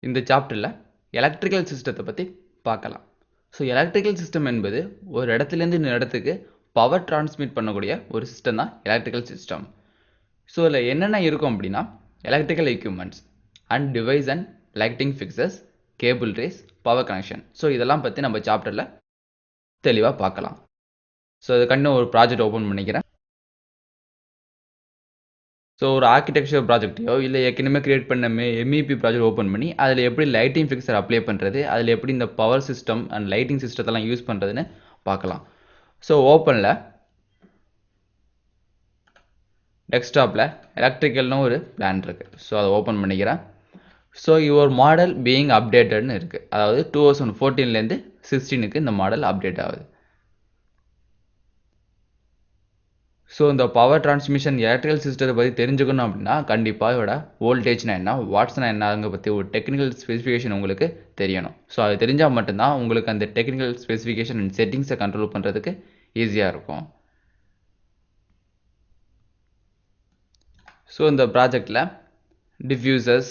இந்த சாப்டர்ல எலக்ட்ரிக்கல் சிஸ்டத்தை பற்றி பார்க்கலாம். ஸோ எலக்ட்ரிக்கல் சிஸ்டம் என்பது ஒரு இடத்துலேருந்து இன்னொரு இடத்துக்கு பவர் டிரான்ஸ்மிட் பண்ணக்கூடிய ஒரு சிஸ்டம் தான் எலக்ட்ரிக்கல் சிஸ்டம். ஸோ இதில் என்னென்ன இருக்கும் அப்படின்னா electrical equipments and device and lighting fixes, cable race, power connection. So இதெல்லாம் பற்றி நம்ம சாப்டரில் தெளிவாக பார்க்கலாம். ஸோ அதுக்காண்டி ஒரு ப்ராஜெக்ட் ஓப்பன் பண்ணிக்கிறேன். ஸோ ஒரு ஆர்கிடெக்சர் ப்ராஜெக்ட்டையோ இல்லை ஏற்கனவே கிரியேட் பண்ண MEP ப்ராஜெக்ட் ஓப்பன் பண்ணி அதில் எப்படி லைட்டிங் ஃபிக்சர் அப்ளை பண்ணுறது, அதில் எப்படி இந்த பவர் சிஸ்டம் அண்ட் லைட்டிங் சிஸ்டத்தெல்லாம் யூஸ் பண்ணுறதுன்னு பார்க்கலாம். ஸோ ஓப்பனில் டெஸ்க்டாப்பில் எலக்ட்ரிக்கல்னு ஒரு பிளான் இருக்குது. ஸோ அதை ஓப்பன் பண்ணிக்கிறேன். ஸோ யுவர் மாடல் பீயிங் அப்டேட்டட்னு இருக்குது. அதாவது 2014லேருந்து 16க்கு இந்த மாடல் அப்டேட் ஆகுது. ஸோ இந்த பவர் டிரான்ஸ்மிஷன் எலக்ட்ரிக்கல் சிஸ்டத்தை பற்றி தெரிஞ்சுக்கணும் அப்படின்னா கண்டிப்பாக இதோட வோல்டேஜ்னா என்ன, வாட்ஸ்னா என்னங்க பற்றி ஒரு டெக்னிக்கல் ஸ்பெசிஃபிகேஷன் உங்களுக்கு தெரியணும். ஸோ அது தெரிஞ்சால் மட்டும்தான் உங்களுக்கு அந்த டெக்னிக்கல் ஸ்பெசிஃபிகேஷன் அண்ட் செட்டிங்ஸை கண்ட்ரோல் பண்ணுறதுக்கு ஈஸியாக இருக்கும். ஸோ இந்த ப்ராஜெக்டில் டிஃப்யூசர்ஸ்,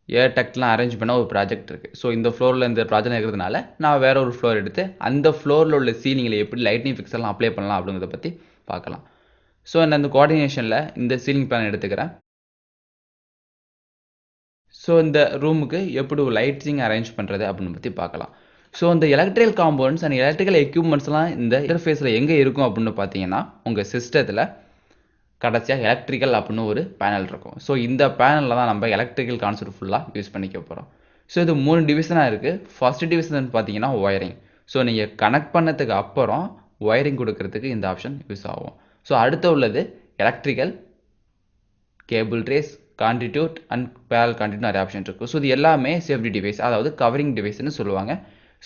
ஏர் டக்ட்லாம் அரேஞ்ச் பண்ண ஒரு ப்ராஜெக்ட் இருக்குது. ஸோ இந்த ஃப்ளோரில் இந்த ப்ராஜெக்ட் இருக்கிறதுனால நான் வேற ஒரு ஃப்ளோர் எடுத்து அந்த ஃப்ளோரில் உள்ள சீலிங்கில் எப்படி லைட்னிங் ஃபிக்ஸர்லாம் அப்ளை பண்ணலாம் அப்படிங்கிறத பற்றி பார்க்கலாம். ஸோ நான் இந்த கோஆர்டினேஷனில் இந்த சீலிங் பிளான் எடுத்துக்கிறேன். ஸோ இந்த ரூமுக்கு எப்படி ஒரு லைட்டிங் அரேஞ்ச் பண்ணுறது அப்படின்னு பற்றி பார்க்கலாம். ஸோ இந்த எலக்ட்ரிக்கல் காம்பவுண்ட்ஸ் அண்ட் எலக்ட்ரிக்கல் எக்யூப்மெண்ட்ஸ்லாம் இந்த இன்டர்ஃபேஸில் எங்கே இருக்கும் அப்படின்னு பார்த்தீங்கன்னா உங்கள் சிஸ்டத்தில் கடைசியாக எலக்ட்ரிக்கல் அப்படின்னு ஒரு பேனல் இருக்கும். ஸோ இந்த பேனலில் தான் நம்ம எலக்ட்ரிக்கல் கான்செப்ட் ஃபுல்லாக யூஸ் பண்ணிக்க போகிறோம். ஸோ இது 3 டிவிஷனாக இருக்குது. ஃபர்ஸ்ட் டிவிஷன் பார்த்தீங்கன்னா ஒயரிங். ஸோ நீங்கள் கனெக்ட் பண்ணதுக்கு அப்புறம் ஒயரிங் கொடுக்கறதுக்கு இந்த ஆப்ஷன் யூஸ் ஆகும். ஸோ அடுத்து உள்ளது electrical, cable race, conduit and parallel conduit நிறைய ஆப்ஷன் இருக்குது. ஸோ இது எல்லாமே சேஃப்டி டிவைஸ், அதாவது கவரிங் டிவைஸ்னு சொல்லுவாங்க.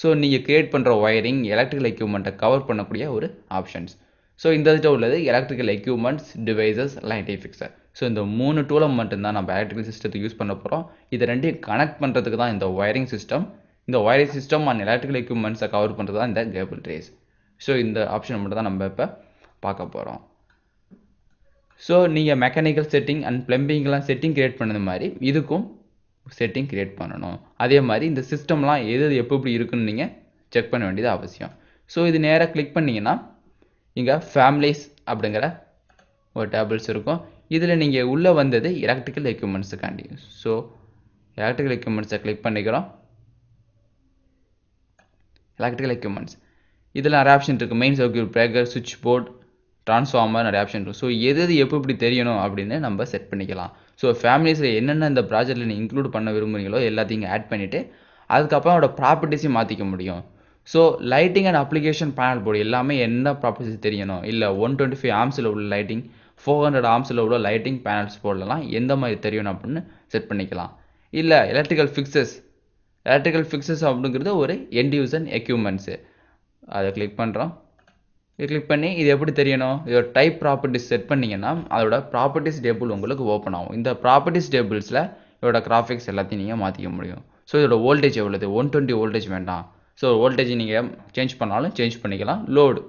ஸோ நீங்கள் கிரியேட் பண்ணுற ஒயரிங் எலக்ட்ரிக்கல் எக்யூப்மெண்ட்டை கவர் பண்ணக்கூடிய ஒரு ஆப்ஷன்ஸ். ஸோ இந்த இதில் உள்ளது electrical equipments, devices, lighting fixture. So இந்த 3 டூலை மட்டும்தான் நம்ம எலக்ட்ரிக்கல் சிஸ்டத்தை யூஸ் பண்ண போகிறோம். இது ரெண்டையும் கனெக்ட் பண்ணுறதுக்கு தான் இந்த ஒயரிங் சிஸ்டம். இந்த ஒயரிங் சிஸ்டம் அண்ட் எலக்ட்ரிக்கல் எக்யூப்மெண்ட்ஸை கவர் பண்ணுறது தான் இந்த கேபிள் ரேஸ். ஸோ இந்த ஆப்ஷன் மட்டும் தான் நம்ம இப்போ பார்க்க போகிறோம். ஸோ நீங்கள் மெக்கானிக்கல் செட்டிங் அண்ட் பிளம்பிங்லாம் செட்டிங் கிரியேட் பண்ணது மாதிரி இதுக்கும் செட்டிங் கிரியேட் பண்ணணும். அதே மாதிரி இந்த சிஸ்டம்லாம் எது எப்படி இருக்குன்னு நீங்கள் செக் பண்ண வேண்டியது அவசியம். ஸோ இது நேராக கிளிக் பண்ணிங்கன்னா இங்கே ஃபேமிலிஸ் அப்படிங்கிற ஒரு டேபிள்ஸ் இருக்கும். இதில் நீங்கள் உள்ளே வந்தது எலக்ட்ரிக்கல் எக்யூப்மெண்ட்ஸுக்காண்டி. ஸோ எலக்ட்ரிக்கல் எக்யூப்மெண்ட்ஸை கிளிக் பண்ணிக்கிறோம். எலக்ட்ரிக்கல் எக்யூப்மெண்ட்ஸ் இதில் நிறைய ஆப்ஷன் இருக்குது. மெயின் சர்க்யூட் பிரேக்கர், சுவிட்ச் போர்ட், ட்ரான்ஸ்ஃபார்மர், நிறைய ஆப்ஷன் இருக்கும். ஸோ எது எப்படி தெரியணும் அப்படின்னு நம்ம செட் பண்ணிக்கலாம். ஸோ ஃபேமிலிஸில் என்னென்ன இந்த ப்ராஜெக்டில் நீங்கள் இன்க்ளூட் பண்ண விரும்புகிறீங்களோ எல்லாத்தையும் ஆட் பண்ணிவிட்டு அதுக்கப்புறம் அதோட ப்ராப்பர்ட்டிஸையும் மாற்றிக்க முடியும். So lighting and application panel board எல்லாமே என்ன ப்ராப்பர்ட்டிஸ் தெரியணும், இல்லை 125 ஆம்ஸில் உள்ள லைட்டிங், 400 ஆம்ஸில் உள்ள லைட்டிங் பேனல்ஸ் போர்டெலாம் எந்த மாதிரி தெரியணும் அப்படின்னு செட் பண்ணிக்கலாம். இல்லை எலக்ட்ரிக்கல் ஃபிக்ஸஸ் அப்படிங்கிறது ஒரு எண்ட் யூசர் எக்யூப்மெண்ட்ஸு. அதை கிளிக் பண்ணுறோம். இது கிளிக் பண்ணி இது எப்படி தெரியணும், இதோட டைப் ப்ராப்பர்ட்டிஸ் செட் பண்ணிங்கன்னா அதோட ப்ராப்பர்ட்டிஸ் டேபிள் உங்களுக்கு ஓப்பன் ஆகும். இந்த ப்ராப்பர்ட்டிஸ் டேபிள்ஸில் இதோட கிராஃபிக்ஸ் எல்லாத்தையும் நீங்கள் மாற்றிக்க முடியும். ஸோ இதோட வோல்டேஜ் எவ்வளவு, 120 வோல்டேஜ் வேண்டாம். ஸோ வோல்டேஜ் நீங்கள் சேஞ்ச் பண்ணாலும் சேஞ்ச் பண்ணிக்கலாம், லோடு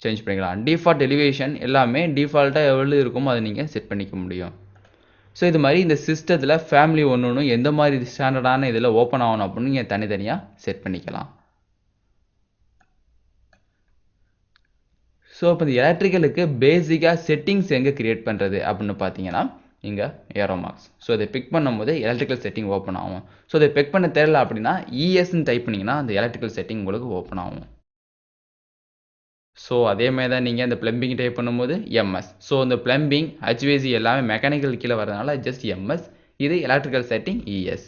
சேஞ்ச் பண்ணிக்கலாம். டிஃபால்ட் எலிவேஷன் எல்லாமே டிஃபால்ட்டாக எவ்வளோ இருக்குமோ அதை நீங்கள் செட் பண்ணிக்க முடியும். ஸோ இது மாதிரி இந்த சிஸ்டத்தில் ஃபேமிலி ஒன்று எந்த மாதிரி ஸ்டாண்டர்டான இதில் ஓப்பன் ஆகணும் அப்படின்னு நீங்கள் தனித்தனியாக செட் பண்ணிக்கலாம். ஸோ இப்போ இந்த எலக்ட்ரிக்கலுக்கு பேசிக்காக செட்டிங்ஸ் எங்கே கிரியேட் பண்ணுறது அப்படின்னு பார்த்தீங்கன்னா இங்கே ஏரோ மார்க்ஸ். ஸோ இதை பிக் பண்ணும்போது எலக்ட்ரிக்கல் செட்டிங் ஓப்பன் ஆகும். ஸோ இதை பிக் பண்ண தெரியல அப்படின்னா ESன்னு டைப் பண்ணிங்கன்னா அந்த எலக்ட்ரிக்கல் செட்டிங் உங்களுக்கு ஓப்பன் ஆகும். ஸோ அதேமாதிரி தான் நீங்கள் இந்த பிளம்பிங் டைப் பண்ணும்போது MS. ஸோ இந்த பிளம்பிங், HVAC எல்லாமே மெக்கானிக்கல் கீழே வரதுனால ஜஸ்ட் MS. இது எலக்ட்ரிக்கல் செட்டிங் ES.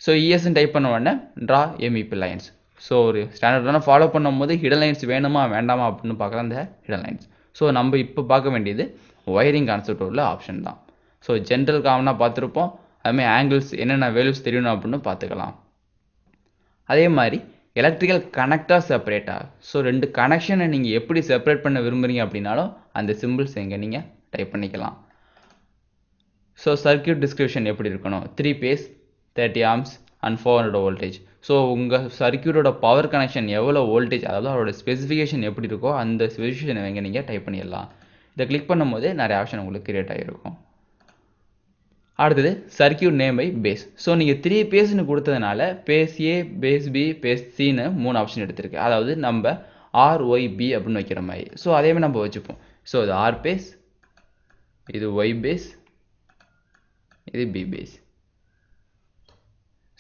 ஸோ ESன்னு டைப் பண்ண உடனே ட்ரா MEP லைன்ஸ். ஸோ ஒரு ஸ்டாண்டர்டான ஃபாலோ பண்ணும்போது ஹிடன் லைன்ஸ் வேணுமா வேண்டாமா அப்படின்னு பார்க்கலாம் இந்த ஹிடன் லைன்ஸ். ஸோ நம்ம இப்போ பார்க்க வேண்டியது ஒயரிங் கான்செப்ட் உள்ள ஆப்ஷன் தான். ஸோ ஜென்ரல் காமனாக பார்த்துருப்போம். அதுமாதிரி ஆங்கிள்ஸ் என்னென்ன வேல்யூஸ் தெரியணும் அப்படின்னு பார்த்துக்கலாம். அதே மாதிரி எலக்ட்ரிக்கல் கனெக்டர் செப்பரேட்டாக. ஸோ 2 கனெக்ஷனை நீங்கள் எப்படி செப்பரேட் பண்ண விரும்புகிறீங்க அப்படின்னாலும் அந்த சிம்பிள்ஸ் எங்கே நீங்கள் டைப் பண்ணிக்கலாம். ஸோ சர்க்யூட் டிஸ்கிரிப்ஷன் எப்படி இருக்கணும், 3 phase, 30 amps and 400 voltage. So உங்கள் சர்க்யூட்டோட பவர் கனெக்ஷன் எவ்வளோ வோல்டேஜ், அதாவது அதோட ஸ்பெசிஃபிகேஷன் எப்படி இருக்கோ அந்த ஸ்பெசிஃபிகேஷனை எங்கே நீங்கள் டைப் பண்ணிடலாம். இதை கிளிக் பண்ணும்போது நிறைய ஆப்ஷன் உங்களுக்கு கிரியேட் ஆகிருக்கும். அடுத்தது circuit name by phase. So நீங்கள் 3 பேஸ்னு கொடுத்ததுனால phase A, phase B, phase சின்னு 3 ஆப்ஷன் எடுத்திருக்கு. அதாவது நம்ம ஆர்ஒய்பி அப்படின்னு வைக்கிற மாதிரி. ஸோ அதேமாதிரி நம்ம வச்சுப்போம். ஸோ இது ஆர் பேஸ், இது ஒய் பேஸ், இது பி பேஸ்.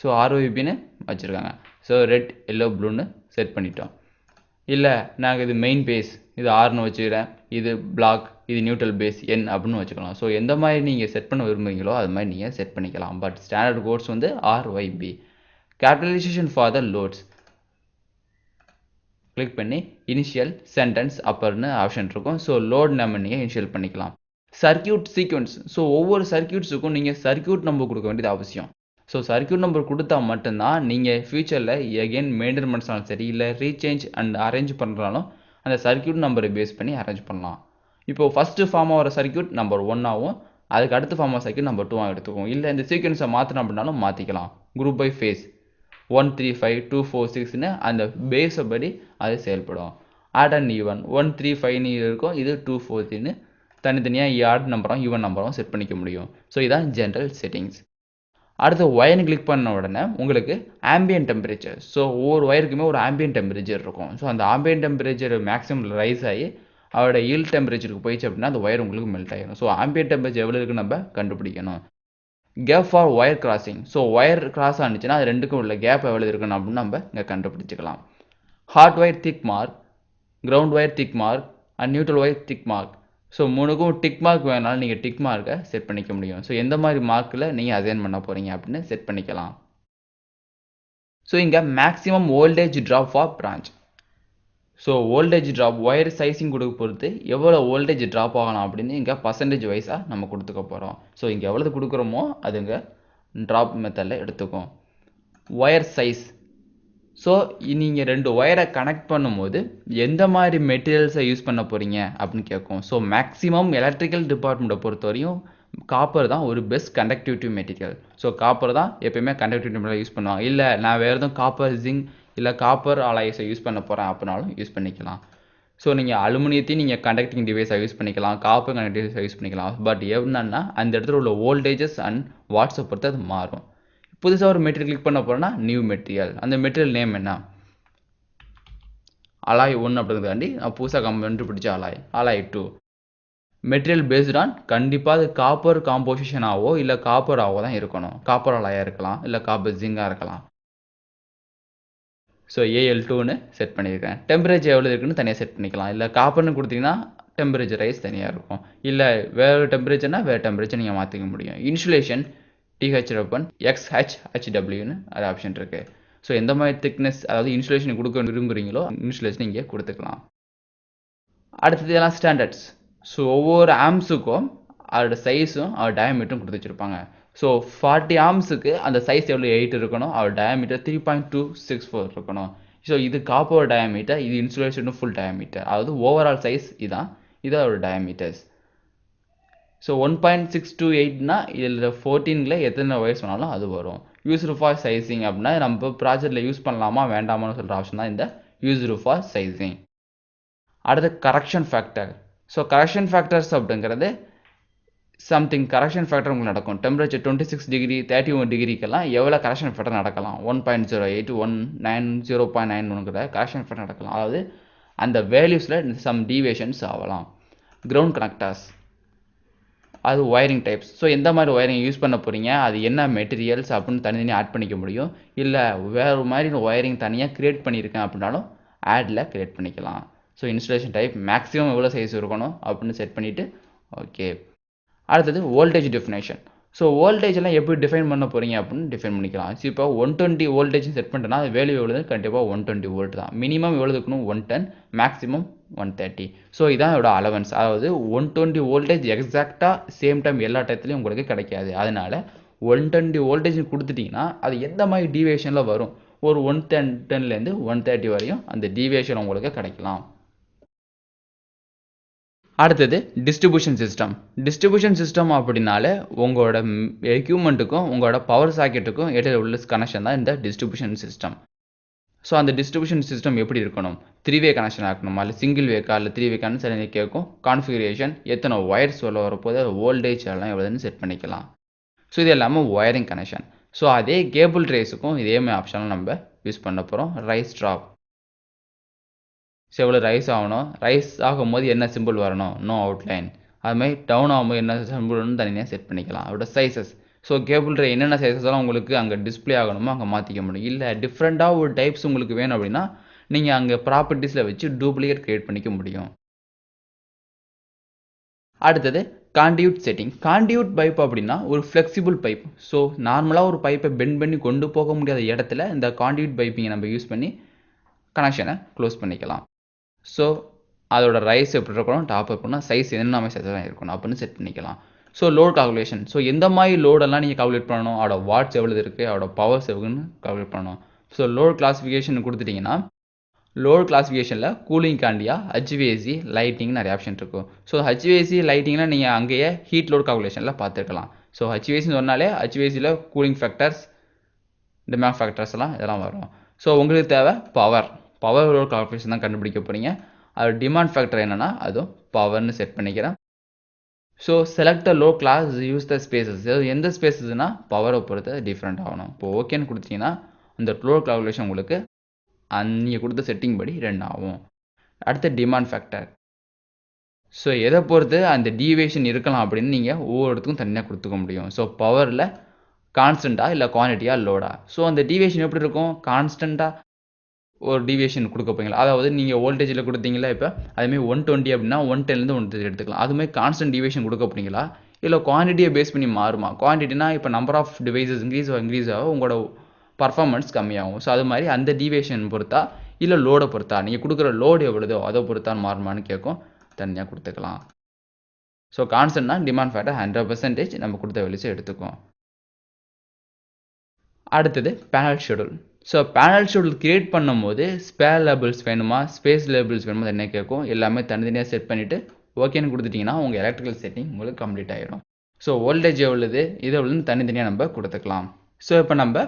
ஸோ ஆர்ஒய்பின்னு வச்சுருக்காங்க. ஸோ ரெட், எல்லோ, ப்ளூன்னு செட் பண்ணிட்டோம். இல்லை நாங்கள் இது மெயின் பேஸ், இது ஆர்னு வச்சுக்கிறேன், இது பிளாக், இது நியூட்ரல் பேஸ் என் அப்படின்னு வச்சுக்கலாம். ஸோ எந்த மாதிரி நீங்கள் செட் பண்ண விரும்புகிறீங்களோ அது மாதிரி நீங்கள் செட் பண்ணிக்கலாம். பட் ஸ்டாண்டர்ட் கோட்ஸ் வந்து RYB. Capitalisation for the loads click பண்ணி இனிஷியல் சென்டென்ஸ் அப்பர்னு ஆப்ஷன் இருக்கும். ஸோ லோட் நம்ம நீங்கள் இனிஷியல் பண்ணிக்கலாம். Circuit sequence. ஸோ ஒவ்வொரு சர்க்யூட்ஸுக்கும் நீங்கள் சர்க்யூட் நம்பர் கொடுக்க வேண்டியது அவசியம். ஸோ சர்க்யூட் நம்பர் கொடுத்தா மட்டும்தான் நீங்கள் ஃபியூச்சரில் எகெயின் மெயின்டைன் பண்ணாலும் சரி, இல்லை ரீசேஞ்ச் அண்ட் அரேஞ்ச் பண்ணுறாலும் அந்த சர்க்யூட் நம்பரை பேஸ் பண்ணி அரேஞ்ச் பண்ணலாம். இப்போது ஃபஸ்ட்டு ஃபார்மாக வர சர்க்யூட் நம்பர் 1ஆகவும் அதுக்கு அடுத்த ஃபார்ம் ஆஃப் சர்க்யூட் நம்பர் 2ஆக எடுத்துக்கும். இல்லை இந்த சீக்வன்ஸை மாற்றணும் அப்படின்னாலும் மாற்றிக்கலாம். குரூப் பை ஃபேஸ் 1 3 5 2 4 6ன்னு அந்த பேஸை படி அது செயல்படும். ஆட் அண்ட் ஈவன் 1 3 5ன்னு இருக்கும், இது 2 4 3ன்னு தனித்தனியாக ஆட் நம்பரும் ஈவன் நம்பரும் செட் பண்ணிக்க முடியும். ஸோ இதான் ஜென்ரல் செட்டிங்ஸ். அடுத்து ஒயர்னு கிளிக் பண்ண உடனே உங்களுக்கு ஆம்பியன்ட் டெம்பரேச்சர். ஸோ ஒவ்வொரு ஒயருக்குமே ஒரு ஆம்பியன்ட் டெம்பரேச்சர் இருக்கும். ஸோ அந்த ஆம்பியன்ட் டெம்பரேச்சர் மேக்ஸிமம் ரைஸ் ஆகி அதோட ஈல்ட் டெம்பரேச்சருக்கு போயிடுச்சு அப்படின்னா அந்த ஒயர் உங்களுக்கு மெல்ட் ஆகிடும். ஸோ ஆம்பியன்ட் டெம்பரேச்சர் எவ்வளோ இருக்குன்னு நம்ம கண்டுபிடிக்கணும். Gap for wire crossing. So wire cross ஆனிச்சுன்னா அது ரெண்டுக்கும் உள்ள கேப் எவ்வளோ இருக்கணும் அப்படின்னு நம்ம இங்கே கண்டுபிடிச்சிக்கலாம். Hot wire tick mark, ground wire tick mark and neutral wire tick mark. So மூணுக்கும் டிக் மார்க் வேணாலும் நீங்கள் டிக் மார்க்கை செட் பண்ணிக்க முடியும். ஸோ எந்த மாதிரி மார்க்கில் நீங்கள் அசைன் பண்ண போகிறீங்க அப்படின்னு செட் பண்ணிக்கலாம். ஸோ இங்கே maximum voltage drop for branch. So voltage drop wire sizing கொடுக்க பொறுத்து எவ்வளோ வோல்டேஜ் ட்ராப் ஆகலாம் அப்படின்னு இங்கே பர்சன்டேஜ் வைஸாக நம்ம கொடுத்துக்க போகிறோம். ஸோ இங்கே எவ்வளவு கொடுக்குறோமோ அது இங்கே ட்ராப் மெத்தடில் எடுத்துக்கும். Wire size. ஸோ நீங்கள் 2 ஒயரை கனெக்ட் பண்ணும்போது எந்த மாதிரி மெட்டீரியல்ஸை யூஸ் பண்ண போகிறீங்க அப்படின்னு கேட்கும். ஸோ மேக்ஸிமம் எலக்ட்ரிக்கல் டிபார்ட்மெண்ட்டை பொறுத்த வரையும் காப்பர் தான் ஒரு best conductivity material. So copper தான் எப்பயுமே கண்டக்டிவிட்டி மெட்டீரியல் யூஸ் பண்ணுவாங்க. இல்லை நான் வேறு எதுவும் காப்பர் ஜிங்க் இல்லை காப்பர் அலாய்ஸை யூஸ் பண்ண போகிறேன் அப்படின்னாலும் யூஸ் பண்ணிக்கலாம். ஸோ நீங்கள் அலுமினியத்தையும் நீங்கள் கண்டக்டிங் டிவைஸை யூஸ் பண்ணிக்கலாம், காப்பர் கண்டக்டிங் டிவைஸை யூஸ் பண்ணிக்கலாம். பட் என்னன்னா அந்த இடத்துல உள்ள வோல்டேஜஸ் அண்ட் வாட்ஸை பொறுத்து அது மாறும். புதுசாக ஒரு மெட்டீரியல் கிளிக் பண்ண போகிறோன்னா நியூ மெட்டீரியல். அந்த மெட்டீரியல் நேம் என்ன? அலாய் 1 அப்படிங்கிறதாண்டி நான் புதுசாக கண்டுபிடிச்ச அலாய் 2. மெட்டீரியல் பேஸ்ட் ஆன் கண்டிப்பாக அது காப்பர் காம்போசிஷனாகவோ இல்லை காப்பராகவோ தான் இருக்கணும். காப்பர் அலாயாக இருக்கலாம், இல்லை காப்பர் ஜிங்காக இருக்கலாம். ஸோ AL2ன்னு செட் பண்ணியிருக்கேன். டெம்பரேச்சர் எவ்வளோ இருக்குன்னு தனியாக செட் பண்ணிக்கலாம். இல்லை காப்பர்னு கொடுத்தீங்கன்னா டெம்பரேச்சர் ரைஸ் தனியாக இருக்கும். இல்லை வேறு டெம்பரேச்சர்னால் வேறு டெம்பரேச்சர் நீங்கள் மாற்றிக்க முடியும். இன்சுலேஷன் TH1 XHHWன்னு அது ஆப்ஷன் இருக்குது. ஸோ எந்த மாதிரி திக்னஸ் அதாவது இன்சுலேஷன் கொடுக்க விரும்புகிறீங்களோ இன்சுலேஷன் இங்கே கொடுத்துக்கலாம். அடுத்தது எல்லாம் ஸ்டாண்டர்ட்ஸ். ஸோ ஒவ்வொரு ஆம்ஸுக்கும் அதோட சைஸும் அதோட டயமீட்டரும் கொடுத்து வச்சுருப்பாங்க. ஸோ 40 ஆம்ஸுக்கு அந்த சைஸ் எவ்வளோ 8 இருக்கணும், அதோட டயமீட்டர் 3.264 இருக்கணும். ஸோ இது காப்பர் டயமீட்டர், இது இன்சுலேஷனும் ஃபுல் டயமீட்டர். அதாவது ஓவரால் சைஸ் இதான், இது அதோட டயமீட்டர்ஸ். ஸோ 1.628னா இதில் 14ல் எத்தனை வயசு வேணாலும் அது வரும். யூஸ்டு ஃபார் சைஸிங் அப்படின்னா நம்ம ப்ராஜெக்டில் யூஸ் பண்ணலாமா வேண்டாமான்னு சொல்கிற ஆப்ஷன் தான் இந்த யூஸ்டு ஃபார் சைஸிங். அடுத்து correction factor. So correction factors அப்படிங்கிறது சம்திங் கரெக்ஷன் ஃபேக்டர் உங்களுக்கு நடக்கும். டெம்பரேச்சர் 26 டிகிரி 31 டிகிரிக்கெல்லாம் எவ்வளோ கரெக்ஷன் ஃபேக்டர் நடக்கலாம். 1.08 0.91ங்கிற கரெக்ஷன் ஃபேக்டர் நடக்கலாம். அதாவது அந்த வேல்யூஸில் சம் டீவியேஷன்ஸ் ஆகலாம். கிரவுண்ட் கனெக்டர்ஸ் அது ஒயரிங் டைப்ஸ். ஸோ எந்த மாதிரி ஒயரிங் யூஸ் பண்ண போகிறீங்க, அது என்ன மெட்டீரியல்ஸ் அப்படின்னு தனித்தனியாக ஆட் பண்ணிக்க முடியும். இல்லை வேறு மாதிரி ஒயரிங் தனியாக க்ரியேட் பண்ணியிருக்கேன் அப்படின்னாலும் ஆடில் க்ரியேட் பண்ணிக்கலாம். ஸோ இன்ஸ்டலேஷன் டைப் மேக்ஸிமம் எவ்வளோ சைஸ் இருக்கணும் அப்படின்னு செட் பண்ணிவிட்டு ஓகே. அடுத்தது வோல்டேஜ் டெஃபினேஷன். ஸோ வோல்டேஜெல்லாம் எப்படி டிஃபைன் பண்ண போகிறீங்க அப்படின்னு டிஃபைன் பண்ணிக்கலாம். ஸோ இப்போ 120 வோல்டேஜ் செட் பண்ணிட்டேன்னா அது வேல்யூ எவ்வளோ கண்டிப்பாக 120 வோல்ட் தான். மினிமம் எவ்வளோ இருக்கணும் 110, மேக்ஸிமம் 130. ஸோ இதான் இதோட அலவன்ஸ். அதாவது 120 வோல்டேஜ் எக்ஸாக்டாக சேம் டைம் எல்லா டயத்துலையும் உங்களுக்கு கிடைக்காது. அதனால் 120 வோல்டேஜ் கொடுத்துட்டிங்கன்னா அது எந்த மாதிரி டீவியேஷனில் வரும், ஒரு 110லேருந்து 130 வரையும் அந்த டீவியேஷன் உங்களுக்கு கிடைக்கலாம். அடுத்தது டிஸ்ட்ரிபியூஷன் சிஸ்டம். டிஸ்ட்ரிபியூஷன் சிஸ்டம் அப்படின்னாலே உங்களோட எக்யூப்மெண்ட்டுக்கும் உங்களோட பவர் சாக்கெட்டுக்கும் இடையில உள்ள கனெக்ஷன் தான் இந்த டிஸ்ட்ரிபியூஷன் சிஸ்டம். ஸோ அந்த டிஸ்ட்ரிபியூஷன் சிஸ்டம் எப்படி இருக்கணும், 3-வே கனெக்ஷன் ஆக்கணுமா இல்லை சிங்கிள் வேக்கா இல்லை 3-வேக்கான்னு சரி கேட்கும். கான்ஃபிகரேஷன் எத்தனை ஒயர்ஸ் வரப்போது வோல்டேஜ் எல்லாம் எவ்வளோன்னு செட் பண்ணிக்கலாம். ஸோ இது எல்லாமே ஒயரிங் கனெக்ஷன். ஸோ அதே கேபிள் ட்ரேஸுக்கும் இதே மாதிரி ஆப்ஷனில் நம்ம யூஸ் பண்ண போகிறோம். Rice drop. ஸோ எவ்வளோ ரைஸ் ஆகணும், ரைஸ் ஆகும்போது என்ன சிம்பிள் வரணும், நோ அவுட்லைன். அதுமாதிரி டவுன் ஆகும்போது என்ன சிம்பிள்னு தனியாக செட் பண்ணிக்கலாம். அதோட சைஸஸ். ஸோ கேபிள் ட்ரே என்னென்ன சைஸஸ்லாம் உங்களுக்கு அங்கே டிஸ்பிளே ஆகணுமோ அங்கே மாற்றிக்க முடியும். இல்லை டிஃப்ரெண்ட்டாக ஒரு டைப்ஸ் உங்களுக்கு வேணும் அப்படின்னா நீங்கள் அங்கே ப்ராப்பர்ட்டிஸில் வச்சு டூப்ளிகேட் க்ரியேட் பண்ணிக்க முடியும். அடுத்தது காண்டியூட் செட்டிங். காண்டியூட் பைப் அப்படின்னா ஒரு ஃப்ளெக்சிபிள் பைப். ஸோ நார்மலாக ஒரு பைப்பை பெண்ட் பண்ணி கொண்டு போக முடியாத இடத்துல இந்த காண்டியூட் பைப்பிங்கை நம்ம யூஸ் பண்ணி கனெக்ஷனை க்ளோஸ் பண்ணிக்கலாம். ஸோ அதோட ரைஸ் எப்படி இருக்கணும், டாப் இருக்கணும், சைஸ் என்ன மாதிரி சைஸாக இருக்கணும் அப்படின்னு செட் பண்ணிக்கலாம். So load calculation. ஸோ எந்த மாதிரி லோடெல்லாம் நீங்கள் கால்குலேட் பண்ணணும், அதோட வாட்ஸ் எவ்வளோ இருக்குது, அதோட பவர்ஸ் எவ்வளோன்னு கால்குலேட் பண்ணணும். ஸோ லோட் கிளாஸிஃபிகேஷன் கொடுத்துட்டிங்கன்னா லோட் கிளாஸிஃபிகேஷனில் கூலிங்காண்டியா ஹெச்விஏசி லைட்டிங் நிறைய ஆப்ஷன் இருக்கும். ஸோ ஹெச்விஏசி லைட்டிங்லாம் நீங்கள் அங்கேயே ஹீட் லோட் கால்குலேஷனில் பார்த்துக்கலாம். ஸோ ஹெச்விஏசின்னு சொன்னாலே ஹெச்விஏசியில் கூலிங் ஃபேக்டர்ஸ், டிமாண்ட் ஃபேக்டர்ஸ்லாம் இதெல்லாம் வரும். ஸோ உங்களுக்கு தேவை பவர் லோட் கால்குலேஷன் தான் கண்டுபிடிக்க போகிறீங்க. அது டிமாண்ட் ஃபேக்டர் என்னென்னா அதுவும் பவர்னு செட் பண்ணிக்கிறேன். So select the low class use the spaces. எந்த ஸ்பேசஸ்னால் பவரை பொறுத்து டிஃப்ரெண்ட் ஆகணும். இப்போ ஓகேன்னு கொடுத்தீங்கன்னா அந்த லோட் கால்குலேஷன் உங்களுக்கு நீங்கள் கொடுத்த செட்டிங் படி ரன் ஆகும். அடுத்த டிமாண்ட் ஃபேக்டர். ஸோ எதை பொறுத்து அந்த டீவியேஷன் இருக்கலாம் அப்படின்னு நீங்கள் ஒவ்வொருத்துக்கும் தனியாக கொடுத்துக்க முடியும். ஸோ பவரில் கான்ஸ்டண்ட்டாக இல்லை குவான்டிட்டியாக லோடா. ஸோ அந்த டீவியேஷன் எப்படி இருக்கும், கான்ஸ்டண்ட்டாக ஒரு டீவியேஷன் கொடுக்க போறீங்களா, அதாவது நீங்கள் வோல்டேஜில் கொடுத்தீங்களா, இப்போ அதுமாதிரி 120 அப்படின்னா 110லேருந்து 130 எடுத்துக்கலாம். அதுமாதிரி கான்ஸ்டன்ட் டீவியேஷன் கொடுக்க போறீங்களா, இல்லை குவான்டிட்டியை பேஸ் பண்ணி மாறுமா. குவான்டிட்டினா இப்போ நம்பர் ஆஃப் டிவைசஸ் இன்க்ரீஸ் ஆக உங்களோட பர்ஃபார்மன்ஸ் கம்மியாகும். ஸோ அது மாதிரி அந்த டீவியேஷன் பொறுத்தா இல்லை லோடை பொறுத்தா, நீங்கள் கொடுக்குற லோடு எவ்வளோதோ அதை பொறுத்தான் மாறுமான்னு கேட்கும், தனியாக கொடுத்துக்கலாம். ஸோ கான்ஸ்டன்ட்னா டிமாண்ட் ஃபேக்டர் 100% நம்ம கொடுத்த வெளிச்சம் எடுத்துக்கும். அடுத்தது panel schedule. So panel schedule create பண்ணும்போது ஸ்பேர் லேபிள்ஸ் வேணுமா, ஸ்பேஸ் லேபிள்ஸ் வேணுமா என்ன கேட்கும். எல்லாமே தனித்தனியாக செட் பண்ணிவிட்டு ஓகேன்னு கொடுத்துட்டிங்கன்னா உங்கள் எலக்ட்ரிக்கல் செட்டிங் உங்களுக்கு கம்ப்ளீட் ஆகிடும். ஸோ வோல்டேஜ் எவ்வளோது இது எவ்வளோன்னு தனித்தனியாக நம்ம கொடுத்துக்கலாம். ஸோ இப்போ நம்ம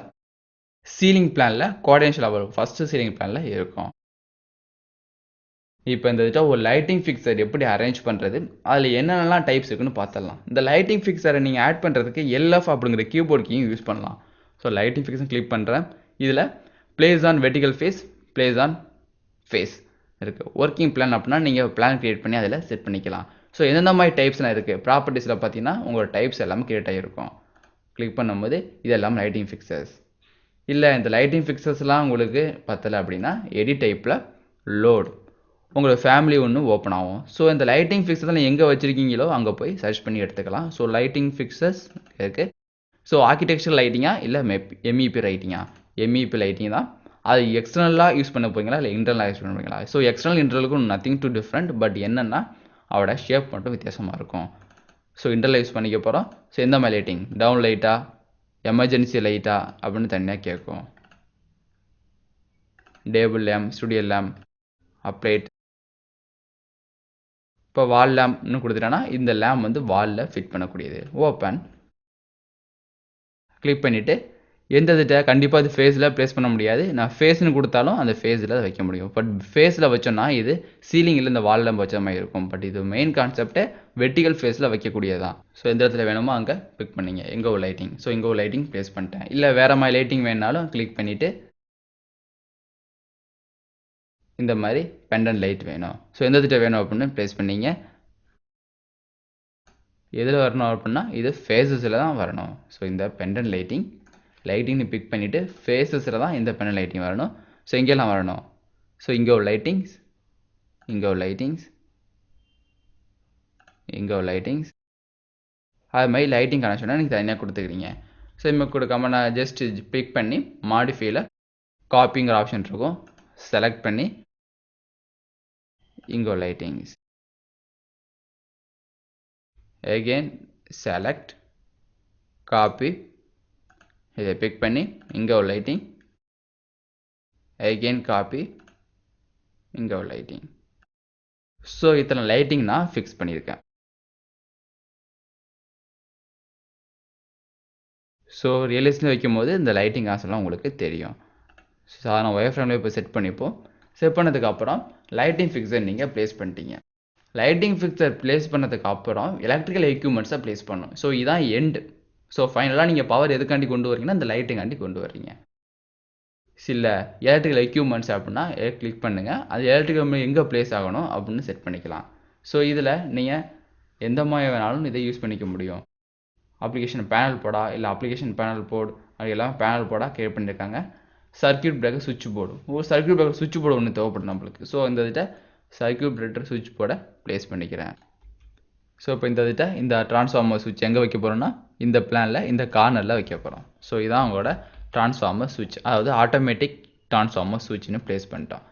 சீலிங் பிளானில் கோஆர்டினேஷன் லெவல் ஃபஸ்ட்டு சீலிங் பிளானில் இருக்கும். இப்போ இந்த ஒரு லைட்டிங் ஃபிக்சர் எப்படி அரேஞ்ச் பண்ணுறது, அதில் என்னென்னலாம் டைப்ஸ் இருக்குன்னு பார்த்துடலாம். இந்த லைட்டிங் ஃபிக்சரை நீங்கள் ஆட் பண்ணுறதுக்கு எல்எஃப் அப்படிங்கிற கீபோர்ட் கீயும் யூஸ் பண்ணலாம். ஸோ லைட்டிங் ஃபிக்சர் கிளிக் பண்ணுறேன். இதில் place on vertical face, place on face இருக்குது. ஒர்க்கிங் பிளான் அப்படின்னா நீங்கள் பிளான் கிரியேட் பண்ணி அதில் செட் பண்ணிக்கலாம். ஸோ எந்தெந்த மாதிரி டைப்ஸ்லாம் இருக்குது, ப்ராப்பர்ட்டிஸில் பார்த்தீங்கன்னா உங்களோட டைப்ஸ் எல்லாமே கிரியேட் ஆகிருக்கும். கிளிக் பண்ணும்போது இதெல்லாம் லைட்டிங் ஃபிக்சர்ஸ். இல்லை இந்த லைட்டிங் ஃபிக்சர்ஸ்லாம் உங்களுக்கு பத்தலை அப்படின்னா எடிட் டைப்பில் லோட் உங்களோட ஃபேமிலி ஒன்று ஓப்பன் ஆகும். ஸோ இந்த லைட்டிங் ஃபிக்சர்ஸ்லாம் எங்கே வச்சுருக்கீங்களோ அங்கே போய் சர்ச் பண்ணி எடுத்துக்கலாம். ஸோ லைட்டிங் ஃபிக்சர்ஸ் இருக்குது. ஸோ ஆர்கிடெக்சர் லைட்டிங்கா இல்லை எம்இபி ரைட்டிங்கா, எம்இபி லைட்டிங் தான். அது எக்ஸ்டர்னலாக யூஸ் பண்ண போகிறீங்களா இல்லை இன்டர்னலாக யூஸ் பண்ண போகிறீங்களா. ஸோ எக்ஸ்டர்னல் இன்டர்னலுக்கும் நத்திங் டு டிஃப்ரெண்ட், பட் என்னென்னா அவட ஷேப் மட்டும் வித்தியாசமாக இருக்கும். ஸோ இன்டர்னல் யூஸ் பண்ணிக்க போகிறோம். ஸோ எந்த மாதிரி லைட்டிங், டவுன் லைட்டா, எமர்ஜென்சி லைட்டா அப்படின்னு தனியாக கேட்கும். Table lamp, studio lamp, applied. இப்போ வால் லேம்ப்னு கொடுத்துட்டேன்னா இந்த லேம்ப் வந்து வாலில் ஃபிட் பண்ணக்கூடியது. ஓப்பன் கிளிக் பண்ணிவிட்டு எந்த கண்டிப்பாக அது ஃபேஸில் ப்ளேஸ் பண்ண முடியாது. நான் ஃபேஸ்னு கொடுத்தாலும் அந்த ஃபேஸில் வைக்க முடியும். பட் ஃபேஸில் வச்சோன்னா இது சீலிங்கில் இந்த வாலில் வச்ச மாதிரி இருக்கும். பட் இது மெயின் கான்செப்டே வெர்டிகல் ஃபேஸில் வைக்கக்கூடியதான். ஸோ எந்த இடத்துல வேணுமோ அங்கே பிக் பண்ணிங்க. எங்கே ஒரு லைட்டிங், ஸோ இங்கே ஒரு லைட்டிங் ப்ளேஸ் பண்ணிட்டேன். இல்லை வேறு மாதிரி லைட்டிங் வேணுனாலும் கிளிக் பண்ணிவிட்டு இந்த மாதிரி பெண்டன்ட் லைட் வேணும். ஸோ எந்த திட்ட வேணும் அப்படின்னு ப்ளேஸ் பண்ணிங்க. எதில் வரணும் அப்படின்னா இது ஃபேஸஸில் தான் வரணும். ஸோ இந்த பெண்டன்ட் லைட்டிங்னு பிக் பண்ணிவிட்டு ஃபேஸஸில் தான் இந்த பெண்டன்ட் லைட்டிங் வரணும். ஸோ இங்கெல்லாம் வரணும். ஸோ இங்கே ஒரு லைட்டிங்ஸ், இங்கே ஒரு லைட்டிங்ஸ், இங்கே ஒரு லைட்டிங்ஸ், அது மாதிரி லைட்டிங் கனெக்ஷனை நீங்கள் தனியாக கொடுத்துக்கிறீங்க. ஸோ இப்போ கொடுக்காம நான் ஜஸ்ட் பிக் பண்ணி மாடிஃபைல காப்பிங்கிற ஆப்ஷன் இருக்கும், செலக்ட் பண்ணி இங்கே ஒரு லைட்டிங்ஸ், again select copy, இதை பிக் பண்ணி இங்கே ஒரு லைட்டிங், again copy, இங்கே ஒரு லைட்டிங். ஸோ இத்தனை லைட்டிங் நான் ஃபிக்ஸ் பண்ணியிருக்கேன். ஸோ ரியலிஸ்டில் வைக்கும்போது இந்த லைட்டிங் ஆசெல்லாம் உங்களுக்கு தெரியும். ஸோ அதை நான் ஒயர் ஃப்ரேமில் இப்போ செட் பண்ணிப்போம். செட் பண்ணதுக்கப்புறம் லைட்டிங் ஃபிக்ஸர் நீங்கள் ப்ளேஸ் பண்ணிட்டீங்க. லைட்டிங் ஃபிக்சர் ப்ளேஸ் பண்ணதுக்கு அப்புறம் எலக்ட்ரிக்கல் எக்யூப்மெண்ட்ஸை ப்ளேஸ் பண்ணணும். ஸோ இதான் எண்டு. ஸோ ஃபைனலாக நீங்கள் பவர் எதுக்காண்டி கொண்டு வரீங்கன்னா இந்த லைட்டுங்காண்டி கொண்டு வர்றீங்க. சில எலக்ட்ரிக்கல் எக்யூப்மெண்ட்ஸ் அப்படின்னா கிளிக் பண்ணுங்கள். அது எலக்ட்ரிக்கல் எங்கே ப்ளேஸ் ஆகணும் அப்படின்னு செட் பண்ணிக்கலாம். ஸோ இதில் நீங்கள் எந்த மாதிரி வேணாலும் இதை யூஸ் பண்ணிக்க முடியும். அப்ளிகேஷன் பேனல் போர்டா இல்லை அப்ளிகேஷன் பேனல் போர்டு அது எல்லாம் பேனல் போர்டாக கிரியேட் பண்ணியிருக்காங்க. சர்க்யூட் பிரேக்கர் சுவிட்ச் போர்டு ஒரு சர்க்யூட் பிரேக்கர் சுவிட்ச் போர்டு ஒன்று தேவைப்படும் நம்மளுக்கு. ஸோ இந்த இதில் சர்க்யூட் பிரேக்கர் சுவிட்ச் போர்டை ப்ளேஸ் பண்ணிக்கிறேன். ஸோ இப்போ இந்த இதில் இந்த ட்ரான்ஸ்ஃபார்மர் சுவிட்ச் எங்கே வைக்க போகிறோம்னா இந்த பிளானில் இந்த கார்னரில் வைக்க போகிறோம். ஸோ இதான் உங்களோட ட்ரான்ஸ்ஃபார்மர் சுவிட்ச், அதாவது ஆட்டோமேட்டிக் ட்ரான்ஸ்ஃபார்மர் சுவிட்ச்னு ப்ளேஸ் பண்ணிட்டோம்.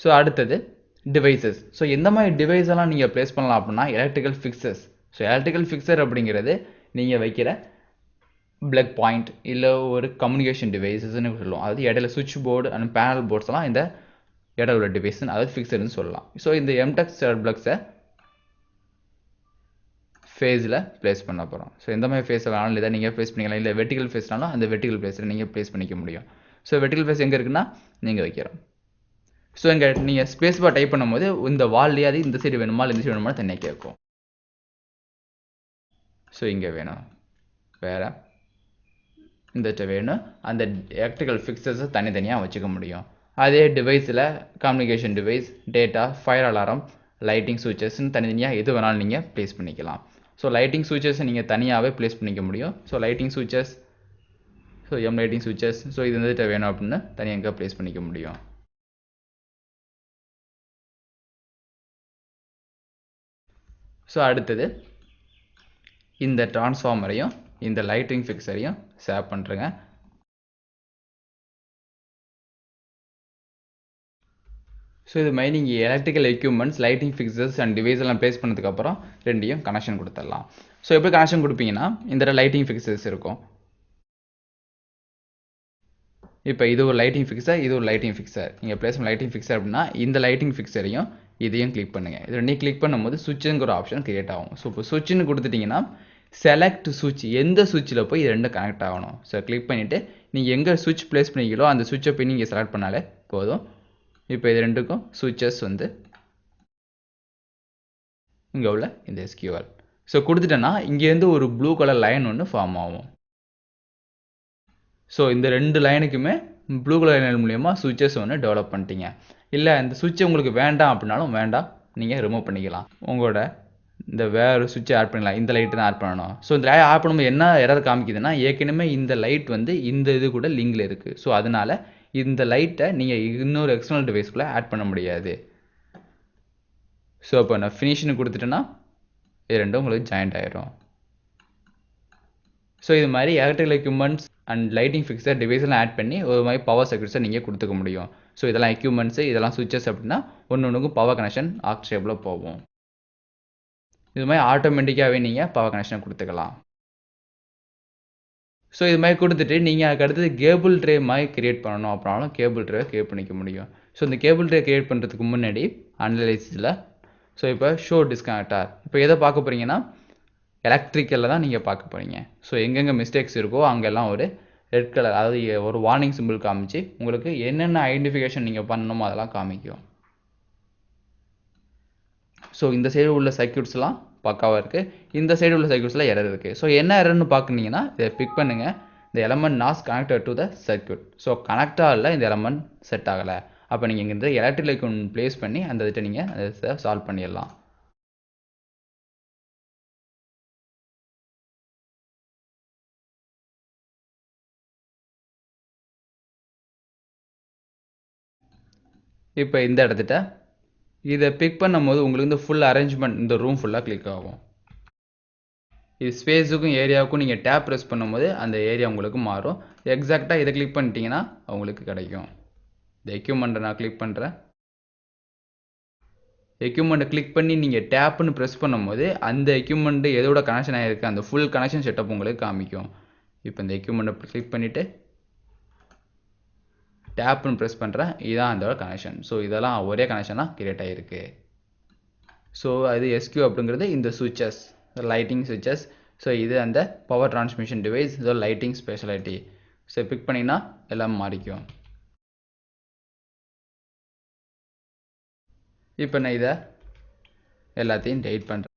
ஸோ அடுத்தது டிவைசஸ். ஸோ எந்த மாதிரி டிவைஸ் எல்லாம் நீங்கள் ப்ளேஸ் பண்ணலாம் அப்படின்னா electrical fixtures. So electrical fixture அப்படிங்கிறது நீங்கள் வைக்கிற பிளக் பாயிண்ட் இல்லை ஒரு கம்யூனிகேஷன் டிவைசஸ்ன்னு சொல்லுவோம். அதாவது இடையில சுவிட்ச் போர்டு அண்ட் பேனல் போர்ட்ஸ் எல்லாம் இந்த இடையில உள்ள டிவைஸ்ன்னு அதாவது ஃபிக்சர்னு சொல்லலாம். ஸோ இந்த எம்டெக்ஸ் பிளக்ஸை ஃபேஸில் ப்ளேஸ் பண்ண போகிறோம். ஸோ எந்த மாதிரி ஃபேஸை வேணாலும் இதை நீங்கள் ப்ளேஸ் பண்ணிக்கலாம். இல்லை வெர்டிகல் ஃபேஸ்னாலும் அந்த வெர்டிகல் ஃபேஸில் நீங்கள் ப்ளேஸ் பண்ணிக்க முடியும். ஸோ வெர்டிகல் ஃபேஸ் எங்கே இருக்குன்னா நீங்கள் வைக்கிறோம். ஸோ இங்கே நீங்கள் ஸ்பேஸ் பார் டைப் பண்ணும்போது இந்த வால்லேயே அது இந்த சைடு வேணுமா இல்லை இந்த சைடு வேணுமா தனியாக கேட்கும். ஸோ இங்கே வேணும், வேறு இந்த வேணும், அந்த எலக்ட்ரிக்கல் ஃபிக்சர்ஸை தனித்தனியாக வச்சுக்க முடியும். அதே டிவைஸில் communication device, data, fire alarm, lighting சுவிச்சஸ்ன்னு தனித்தனியாக எது வேணாலும் நீங்கள் ப்ளேஸ் பண்ணிக்கலாம். ஸோ லைட்டிங் சுவிச்சஸை நீங்கள் தனியாகவே ப்ளேஸ் பண்ணிக்க முடியும். So lighting switches, so lighting switches, so இது வந்துட்டு வேணும் அப்படின்னு தனியாக எங்கே ப்ளேஸ் பண்ணிக்க முடியும். ஸோ அடுத்தது இந்த ட்ரான்ஸ்ஃபார்மரையும் இந்த லைட்டிங் ஃபிக்சரையும் சேவ் பண்ணுறேங்க. ஸோ இது மாதிரி நீங்கள் electrical equipments, lighting fixtures and device எல்லாம் ப்ளேஸ் பண்ணதுக்கப்புறம் ரெண்டையும் கனெக்ஷன் கொடுத்துடலாம். ஸோ எப்படி கனெக்ஷன் கொடுப்பீங்கன்னா இந்த லைட்டிங் ஃபிக்சர்ஸ் இருக்கும். இப்போ இது ஒரு லைட்டிங் ஃபிக்சர், இது ஒரு லைட்டிங் ஃபிக்சர். நீங்கள் ப்ளேஸ் பண்ண லைட்டிங் ஃபிக்சர் அப்படின்னா இந்த லைட்டிங் ஃபிக்சரையும் இதையும் கிளிக் பண்ணுங்கள். இது ரெண்டையும் கிளிக் பண்ணும்போது சுவிட்சுங்கிற ஆப்ஷன் கிரியேட் ஆகும். ஸோ இப்போ சுவிட்சுன்னு கொடுத்துட்டிங்கன்னா செலக்ட் சுவிட்ச், எந்த சுவிட்சில் போய் இது ரெண்டும் கனெக்ட் ஆகணும். ஸோ கிளிக் பண்ணிவிட்டு நீங்கள் எங்கே சுவிட்ச் ப்ளேஸ் பண்ணிங்களோ அந்த சுவிட்சை போய் நீங்கள் செலக்ட் பண்ணாலே போதும். இப்போ இது ரெண்டுக்கும் சுவிச்சஸ் வந்து இங்கே உள்ள இந்த SQL. ஸோ கொடுத்துட்டேன்னா இங்கேருந்து ஒரு ப்ளூ கலர் லைன் ஒன்று ஃபார்ம் ஆகும். ஸோ இந்த ரெண்டு லைனுக்குமே ப்ளூ கலர் லைன் மூலியமாக சுவிச்சஸ் ஒன்று டெவலப் பண்ணிட்டீங்க. இல்லை இந்த சுவிட்சை உங்களுக்கு வேண்டாம் அப்படின்னாலும் வேண்டாம், நீங்கள் ரிமூவ் பண்ணிக்கலாம். உங்களோட இந்த வேறு சுவிட்சை ஆட் பண்ணிக்கலாம். இந்த லைட்டு தான் ஆட் பண்ணணும். ஸோ இந்த லைட் ஆட் பண்ணும்போது என்ன எரர் காமிக்குதுன்னா ஏற்கனவே இந்த லைட் வந்து இந்த இது கூட லிங்கில் இருக்குது. ஸோ அதனால் இந்த லைட்டை நீங்கள் இன்னொரு எக்ஸ்டர்னல் டிவைஸ்க்குள்ளே ஆட் பண்ண முடியாது. ஸோ இப்போ நான் ஃபினிஷ்னு கொடுத்துட்டேன்னா இது ரெண்டும் உங்களுக்கு ஜாயிண்ட் ஆயிரும். ஸோ இது மாதிரி electrical equipments and lighting fixture டிவைஸ்லாம் ஆட் பண்ணி ஒரு மாதிரி பவர் சர்க்யூட்ஸை நீங்கள் கொடுத்துக்க முடியும். ஸோ இதெல்லாம் எக்யூப்மெண்ட்ஸு, இதெல்லாம் சுவிச்சஸ் அப்படின்னா ஒன்று ஒன்றுக்கும் பவர் கனெக்ஷன் ஆர்க் ஷேப்பில் போகும். இது மாதிரி ஆட்டோமேட்டிக்காகவே நீங்கள் பவர் கனெக்ஷன் கொடுத்துக்கலாம். ஸோ இது மாதிரி கொடுத்துட்டு நீங்கள் அதுக்கு அடுத்தது கேபிள் ட்ரே மாதிரி கிரியேட் பண்ணணும் அப்படின்னாலும் கேபிள் ட்ரே கிரியேட் பண்ணிக்க முடியும். ஸோ இந்த கேபிள் ட்ரே கிரியேட் பண்ணுறதுக்கு முன்னாடி அனலைசிஸில் ஸோ இப்போ ஷோ டிஸ்கனெக்டார், இப்போ எதை பார்க்க போகிறீங்கன்னா எலக்ட்ரிக்கலில் தான் நீங்கள் பார்க்க போகிறீங்க. ஸோ எங்கெங்கே மிஸ்டேக்ஸ் இருக்கோ அங்கெல்லாம் ஒரு ரெட் கலர், அதாவது ஒரு வார்னிங் சிம்பிள் காமிச்சு உங்களுக்கு என்னென்ன ஐடென்டிஃபிகேஷன் நீங்கள் பண்ணணுமோ அதெல்லாம் காமிக்கும். ஸோ இந்த சைடு உள்ள சர்க்யூட்ஸ்லாம் பக்காவாக இருக்குது, இந்த சைடு உள்ள சர்க்யூட்ஸில் எரர் இருக்குது. ஸோ என்ன எரர்னு பார்க்குறீங்கன்னா இதை பிக் பண்ணுங்கள். இந்த element not connected to the circuit. So கனெக்டாக இல்லை, இந்த எலமெண்ட் செட் ஆகலை. அப்போ நீங்கள் இங்கே எலக்ட்ரிக்கல் எக்யூப்மெண்ட் ப்ளேஸ் பண்ணி அந்த இதை நீங்கள் அதை சால்வ் பண்ணிடலாம். இப்போ இந்த இடத்துட்ட இதை பிக் பண்ணும்போது உங்களுக்கு இந்த ஃபுல் அரேஞ்ச்மெண்ட் இந்த ரூம் ஃபுல்லாக கிளிக் ஆகும். இது ஸ்பேஸுக்கும் ஏரியாவுக்கும் நீங்கள் டேப் ப்ரெஸ் பண்ணும்போது அந்த ஏரியா உங்களுக்கு மாறும். எக்ஸாக்டாக இதை கிளிக் பண்ணிட்டீங்கன்னா உங்களுக்கு கிடைக்கும். இந்த எக்யூப்மெண்ட்டை நான் கிளிக் பண்ணுறேன். எக்யூப்மெண்ட்டை கிளிக் பண்ணி நீங்கள் டேப்னு ப்ரெஸ் பண்ணும்போது அந்த எக்யூப்மெண்ட்டு எதோட கனெக்ஷன் ஆகிருக்கு அந்த ஃபுல் கனெக்ஷன் செட்டப் உங்களுக்கு காமிக்கும். இப்போ இந்த எக்யூப்மெண்ட்டை கிளிக் பண்ணிவிட்டு டேப்னு ப்ரெஸ் பண்ணுறேன். இதுதான் அதோட கனெக்ஷன். ஸோ இதெல்லாம் ஒரே கனெக்ஷனாக கிரியேட் ஆகிருக்கு. ஸோ அது SQ அப்படிங்கிறது இந்த சுவிச்சஸ், லைட்டிங் சுவிச்சஸ். ஸோ இது அந்த பவர் டிரான்ஸ்மிஷன் டிவைஸ், இதோ லைட்டிங் ஸ்பெஷாலிட்டி. ஸோ பிக் பண்ணிங்கன்னா எல்லாம் மாறிக்கும். இப்போ நான் இதை எல்லாத்தையும் டெலிட் பண்ணுறேன்.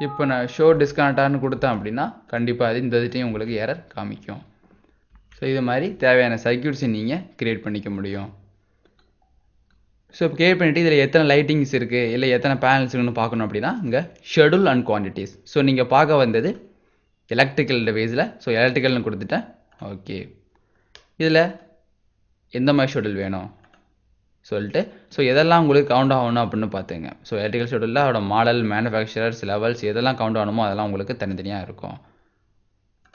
இப்போ நான் ஷோ டிஸ்கனெக்டான்னு கொடுத்தேன் அப்படின்னா கண்டிப்பாக அது இந்த இதுட்டையும் உங்களுக்கு எரர் காமிக்கும். ஸோ இது மாதிரி தேவையான சர்க்யூட்ஸை நீங்கள் க்ரியேட் பண்ணிக்க முடியும். ஸோ இப்போ க்ரியேட் பண்ணிவிட்டு இதில் எத்தனை லைட்டிங்ஸ் இருக்குது இல்லை எத்தனை பேனல்ஸ் இருக்குன்னு பார்க்கணும் அப்படின்னா இங்கே ஷெடியூல் அண்ட் குவான்டிட்டிஸ். ஸோ நீங்கள் பார்க்க வந்தது எலக்ட்ரிக்கல் டிவைஸில். ஸோ எலக்ட்ரிக்கல்னு கொடுத்துட்டேன். ஓகே, இதில் எந்த மாதிரி ஷெடியூல் வேணும் சொல்லிட்டு ஸோ எதெல்லாம் உங்களுக்கு கவுண்ட் ஆகணும் அப்படின்னு பார்த்துங்க. ஸோ எலக்ட்ரிக்கல் ஷெடியூலில் அதோட மாடல், மேனுஃபேக்சரர்ஸ், லெவல்ஸ் எதெல்லாம் கவுண்ட் ஆகணுமோ அதெல்லாம் உங்களுக்கு தனித்தனியாக இருக்கும்.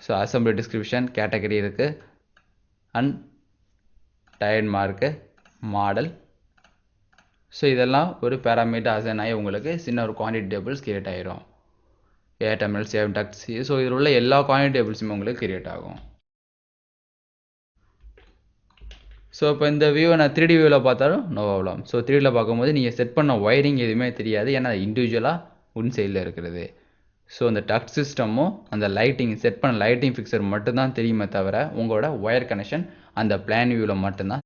ஸோ அசம்பிளி டிஸ்கிரிப்ஷன், கேட்டகரி இருக்குது, and tired mark, model. So இதெல்லாம் ஒரு பேராமீட்டர் அசைன் ஆகி உங்களுக்கு சின்ன ஒரு குவான்டிட்டி டேபிள்ஸ் கிரியேட் ஆகிரும். ஏடமில், சேவ் டக்ஸ். ஸோ இதில் உள்ள எல்லா குவான்டிட்டி டேபிள்ஸுமே உங்களுக்கு கிரியேட் ஆகும். ஸோ இப்போ இந்த வியூவை நான் 3D வியூவில் பார்த்தாலும் நோ ப்ராப்ளம். ஸோ 3Dயில் பார்க்கும்போது நீங்கள் செட் பண்ண ஒயரிங் எதுவுமே தெரியாது, ஏன்னா இண்டிவிஜுவலாக உன் சைடில் இருக்கிறது. ஸோ அந்த டக்ட் சிஸ்டமும் அந்த லைட்டிங் செட் பண்ண லைட்டிங் ஃபிக்சர் மட்டும்தான் தெரியுமே தவிர உங்களோட ஒயர் கனெக்ஷன் அந்த பிளான் வியூவில் மட்டும்தான்.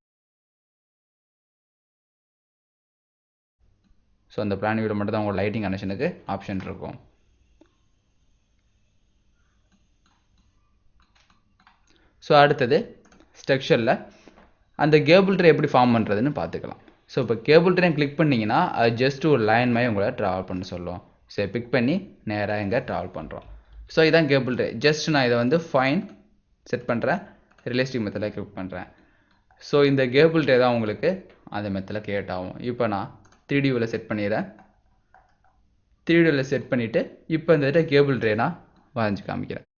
ஸோ அந்த பிளான் வியூவில் மட்டும்தான் உங்களோட லைட்டிங் கனெக்ஷனுக்கு ஆப்ஷன் இருக்கும். ஸோ அடுத்தது ஸ்ட்ரக்சரில் அந்த கேபிள் ட்ரே எப்படி ஃபார்ம் பண்ணுறதுன்னு பார்த்துக்கலாம். ஸோ இப்போ கேபிள் ட்ரே கிளிக் பண்ணிங்கன்னா அது ஜஸ்ட் ஒரு லைன் மாதிரி உங்களை ட்ராவல் பண்ண சொல்லும். சரி, பிக் பண்ணி நேராக இங்கே ட்ராவல் பண்ணுறோம். ஸோ இதான் கேபிள் ட்ரே. ஜஸ்ட் நான் இதை வந்து ஃபைன் செட் பண்ணுறேன், ரியலிஸ்டிக் மெத்தடில் கிளிக் பண்ணுறேன். ஸோ இந்த கேபிள் ட்ரே தான் உங்களுக்கு அந்த மெத்தடில் கிரியேட் ஆகும். இப்போ நான் 3D வியூவில் செட் பண்ணிடுறேன். 3D வியூவில் செட் பண்ணிவிட்டு இப்போ இந்த கேபிள் ட்ரே நான் வரைஞ்சி காமிக்கிறேன்.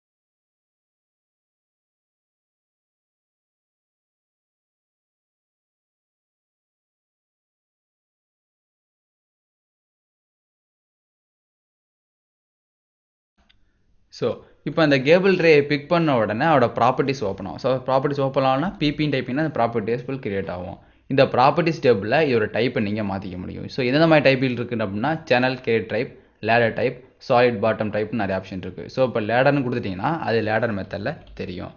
ஸோ இப்போ அந்த கேபிள் ட்ரே பிக் பண்ண உடனே அதோட ப்ராப்பர்ட்டிஸ் ஓப்பன் ஆகும். ஸோ ப்ராப்பர்ட்டிஸ் ஓப்பன் ஆகும்னா பிபின்னு டைப்பிங்னா அந்த ப்ராப்பர்ட்டிஸ் ஃபுல் கிரியேட் ஆகும். இந்த ப்ராப்பர்ட்டிஸ் டேபிளில் இதோட டைப்பை நீங்கள் மாற்றிக்க முடியும். ஸோ எந்த மாதிரி டைப்பில் இருக்குது அப்படின்னா channel create type, ladder type, solid bottom டைப்னு நிறைய ஆப்ஷன் இருக்குது. ஸோ இப்போ லேடர்னு கொடுத்துட்டிங்கன்னா அது லேடர் மெத்தடில் தெரியும்.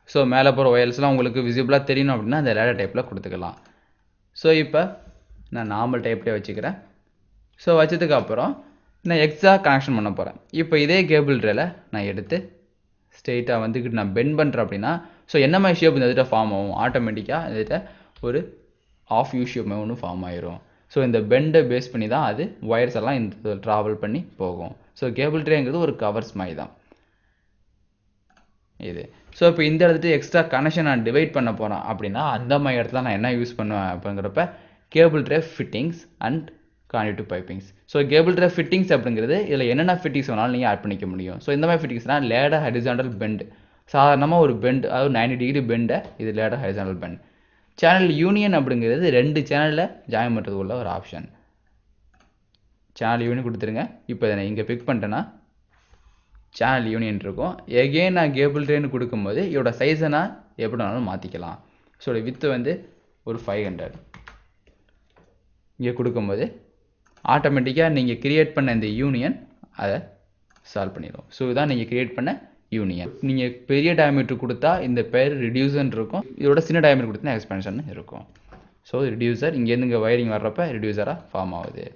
ஸோ மேலே போகிற ஒயர்ஸ்லாம் உங்களுக்கு விசிபிளாக தெரியணும் அப்படின்னா அந்த லேடர் டைப்பில் கொடுத்துக்கலாம். ஸோ இப்போ நான் நார்மல் டைப்லேயே வச்சுக்கிறேன். ஸோ வச்சதுக்கப்புறம் நான் எக்ஸ்ட்ரா கனெக்ஷன் பண்ண போகிறேன். இப்போ இதே கேபிள் ட்ரேல நான் எடுத்து ஸ்ட்ரெயிட்டாக வந்துக்கிட்டு நான் பெண்ட் பண்ணுறேன் அப்படின்னா ஸோ என்ன மாதிரி ஷேப் இந்த இதில் ஃபார்ம் ஆகும், ஆட்டோமேட்டிக்காக இதில் ஒரு ஆஃப் யூ ஷேப் ஒன்று ஃபார்ம் ஆயிரும். ஸோ இந்த பெண்டை பேஸ் பண்ணி தான் அது ஒயர்ஸ் எல்லாம் இந்த ட்ராவல் பண்ணி போகும். ஸோ கேபிள் ட்ரேங்கிறது ஒரு கவர்ஸ் மாதிரி தான் இது. ஸோ இப்போ இந்த இடத்துல எக்ஸ்ட்ரா கனெக்ஷன் நான் டிவைட் பண்ண போகிறேன் அப்படின்னா அந்த மாதிரி இடத்துல நான் என்ன யூஸ் பண்ணுவேன் அப்படிங்கிறப்ப cable tray fittings and connective pipings. So cable tray fittings அப்படிங்கிறது இதில் என்னென்ன ஃபிட்டிங்ஸ் வேணாலும் நீங்கள் ஆட் பண்ணிக்க முடியும். ஸோ இந்த மாதிரி ஃபிட்டிங்ஸ்னால் லேடர் ஹரிசாண்டல் பெண்ட், சாதாரணமாக ஒரு பெண்ட், அதாவது 90 டிகிரி பெண்டை இது ladder horizontal bend. Channel union அப்படிங்கிறது 2 சேனலில் ஜாயின் பண்ணுறது உள்ள ஒரு ஆப்ஷன். சேனல் யூனியன் கொடுத்துருங்க. இப்போ இதை இங்கே பிக் பண்ணிட்டேன்னா சேனல் யூனியன் இருக்கும். எகெயின் நான் கேபிள் ட்ரேன்னு கொடுக்கும்போது இதோட சைஸை நான் எப்படி வேணாலும் மாற்றிக்கலாம். ஸோ வித்து வந்து ஒரு 500 இங்கே கொடுக்கும்போது ஆட்டோமேட்டிக்காக நீங்கள் கிரியேட் பண்ண இந்த யூனியன் அதை சால்வ் பண்ணிடும். ஸோ இதான் நீங்கள் கிரியேட் பண்ண யூனியன். நீங்கள் பெரிய டயமீட்டர் கொடுத்தா இந்த பேர் ரிடியூசர்னு இருக்கும், இதோட சின்ன டயமீட்டர் கொடுத்தா எக்ஸ்பென்ஷன் இருக்கும். ஸோ ரிடியூசர் இங்கேருந்து இங்கே வயரிங் வர்றப்ப ரிடியூசராக ஃபார்ம் ஆகுது.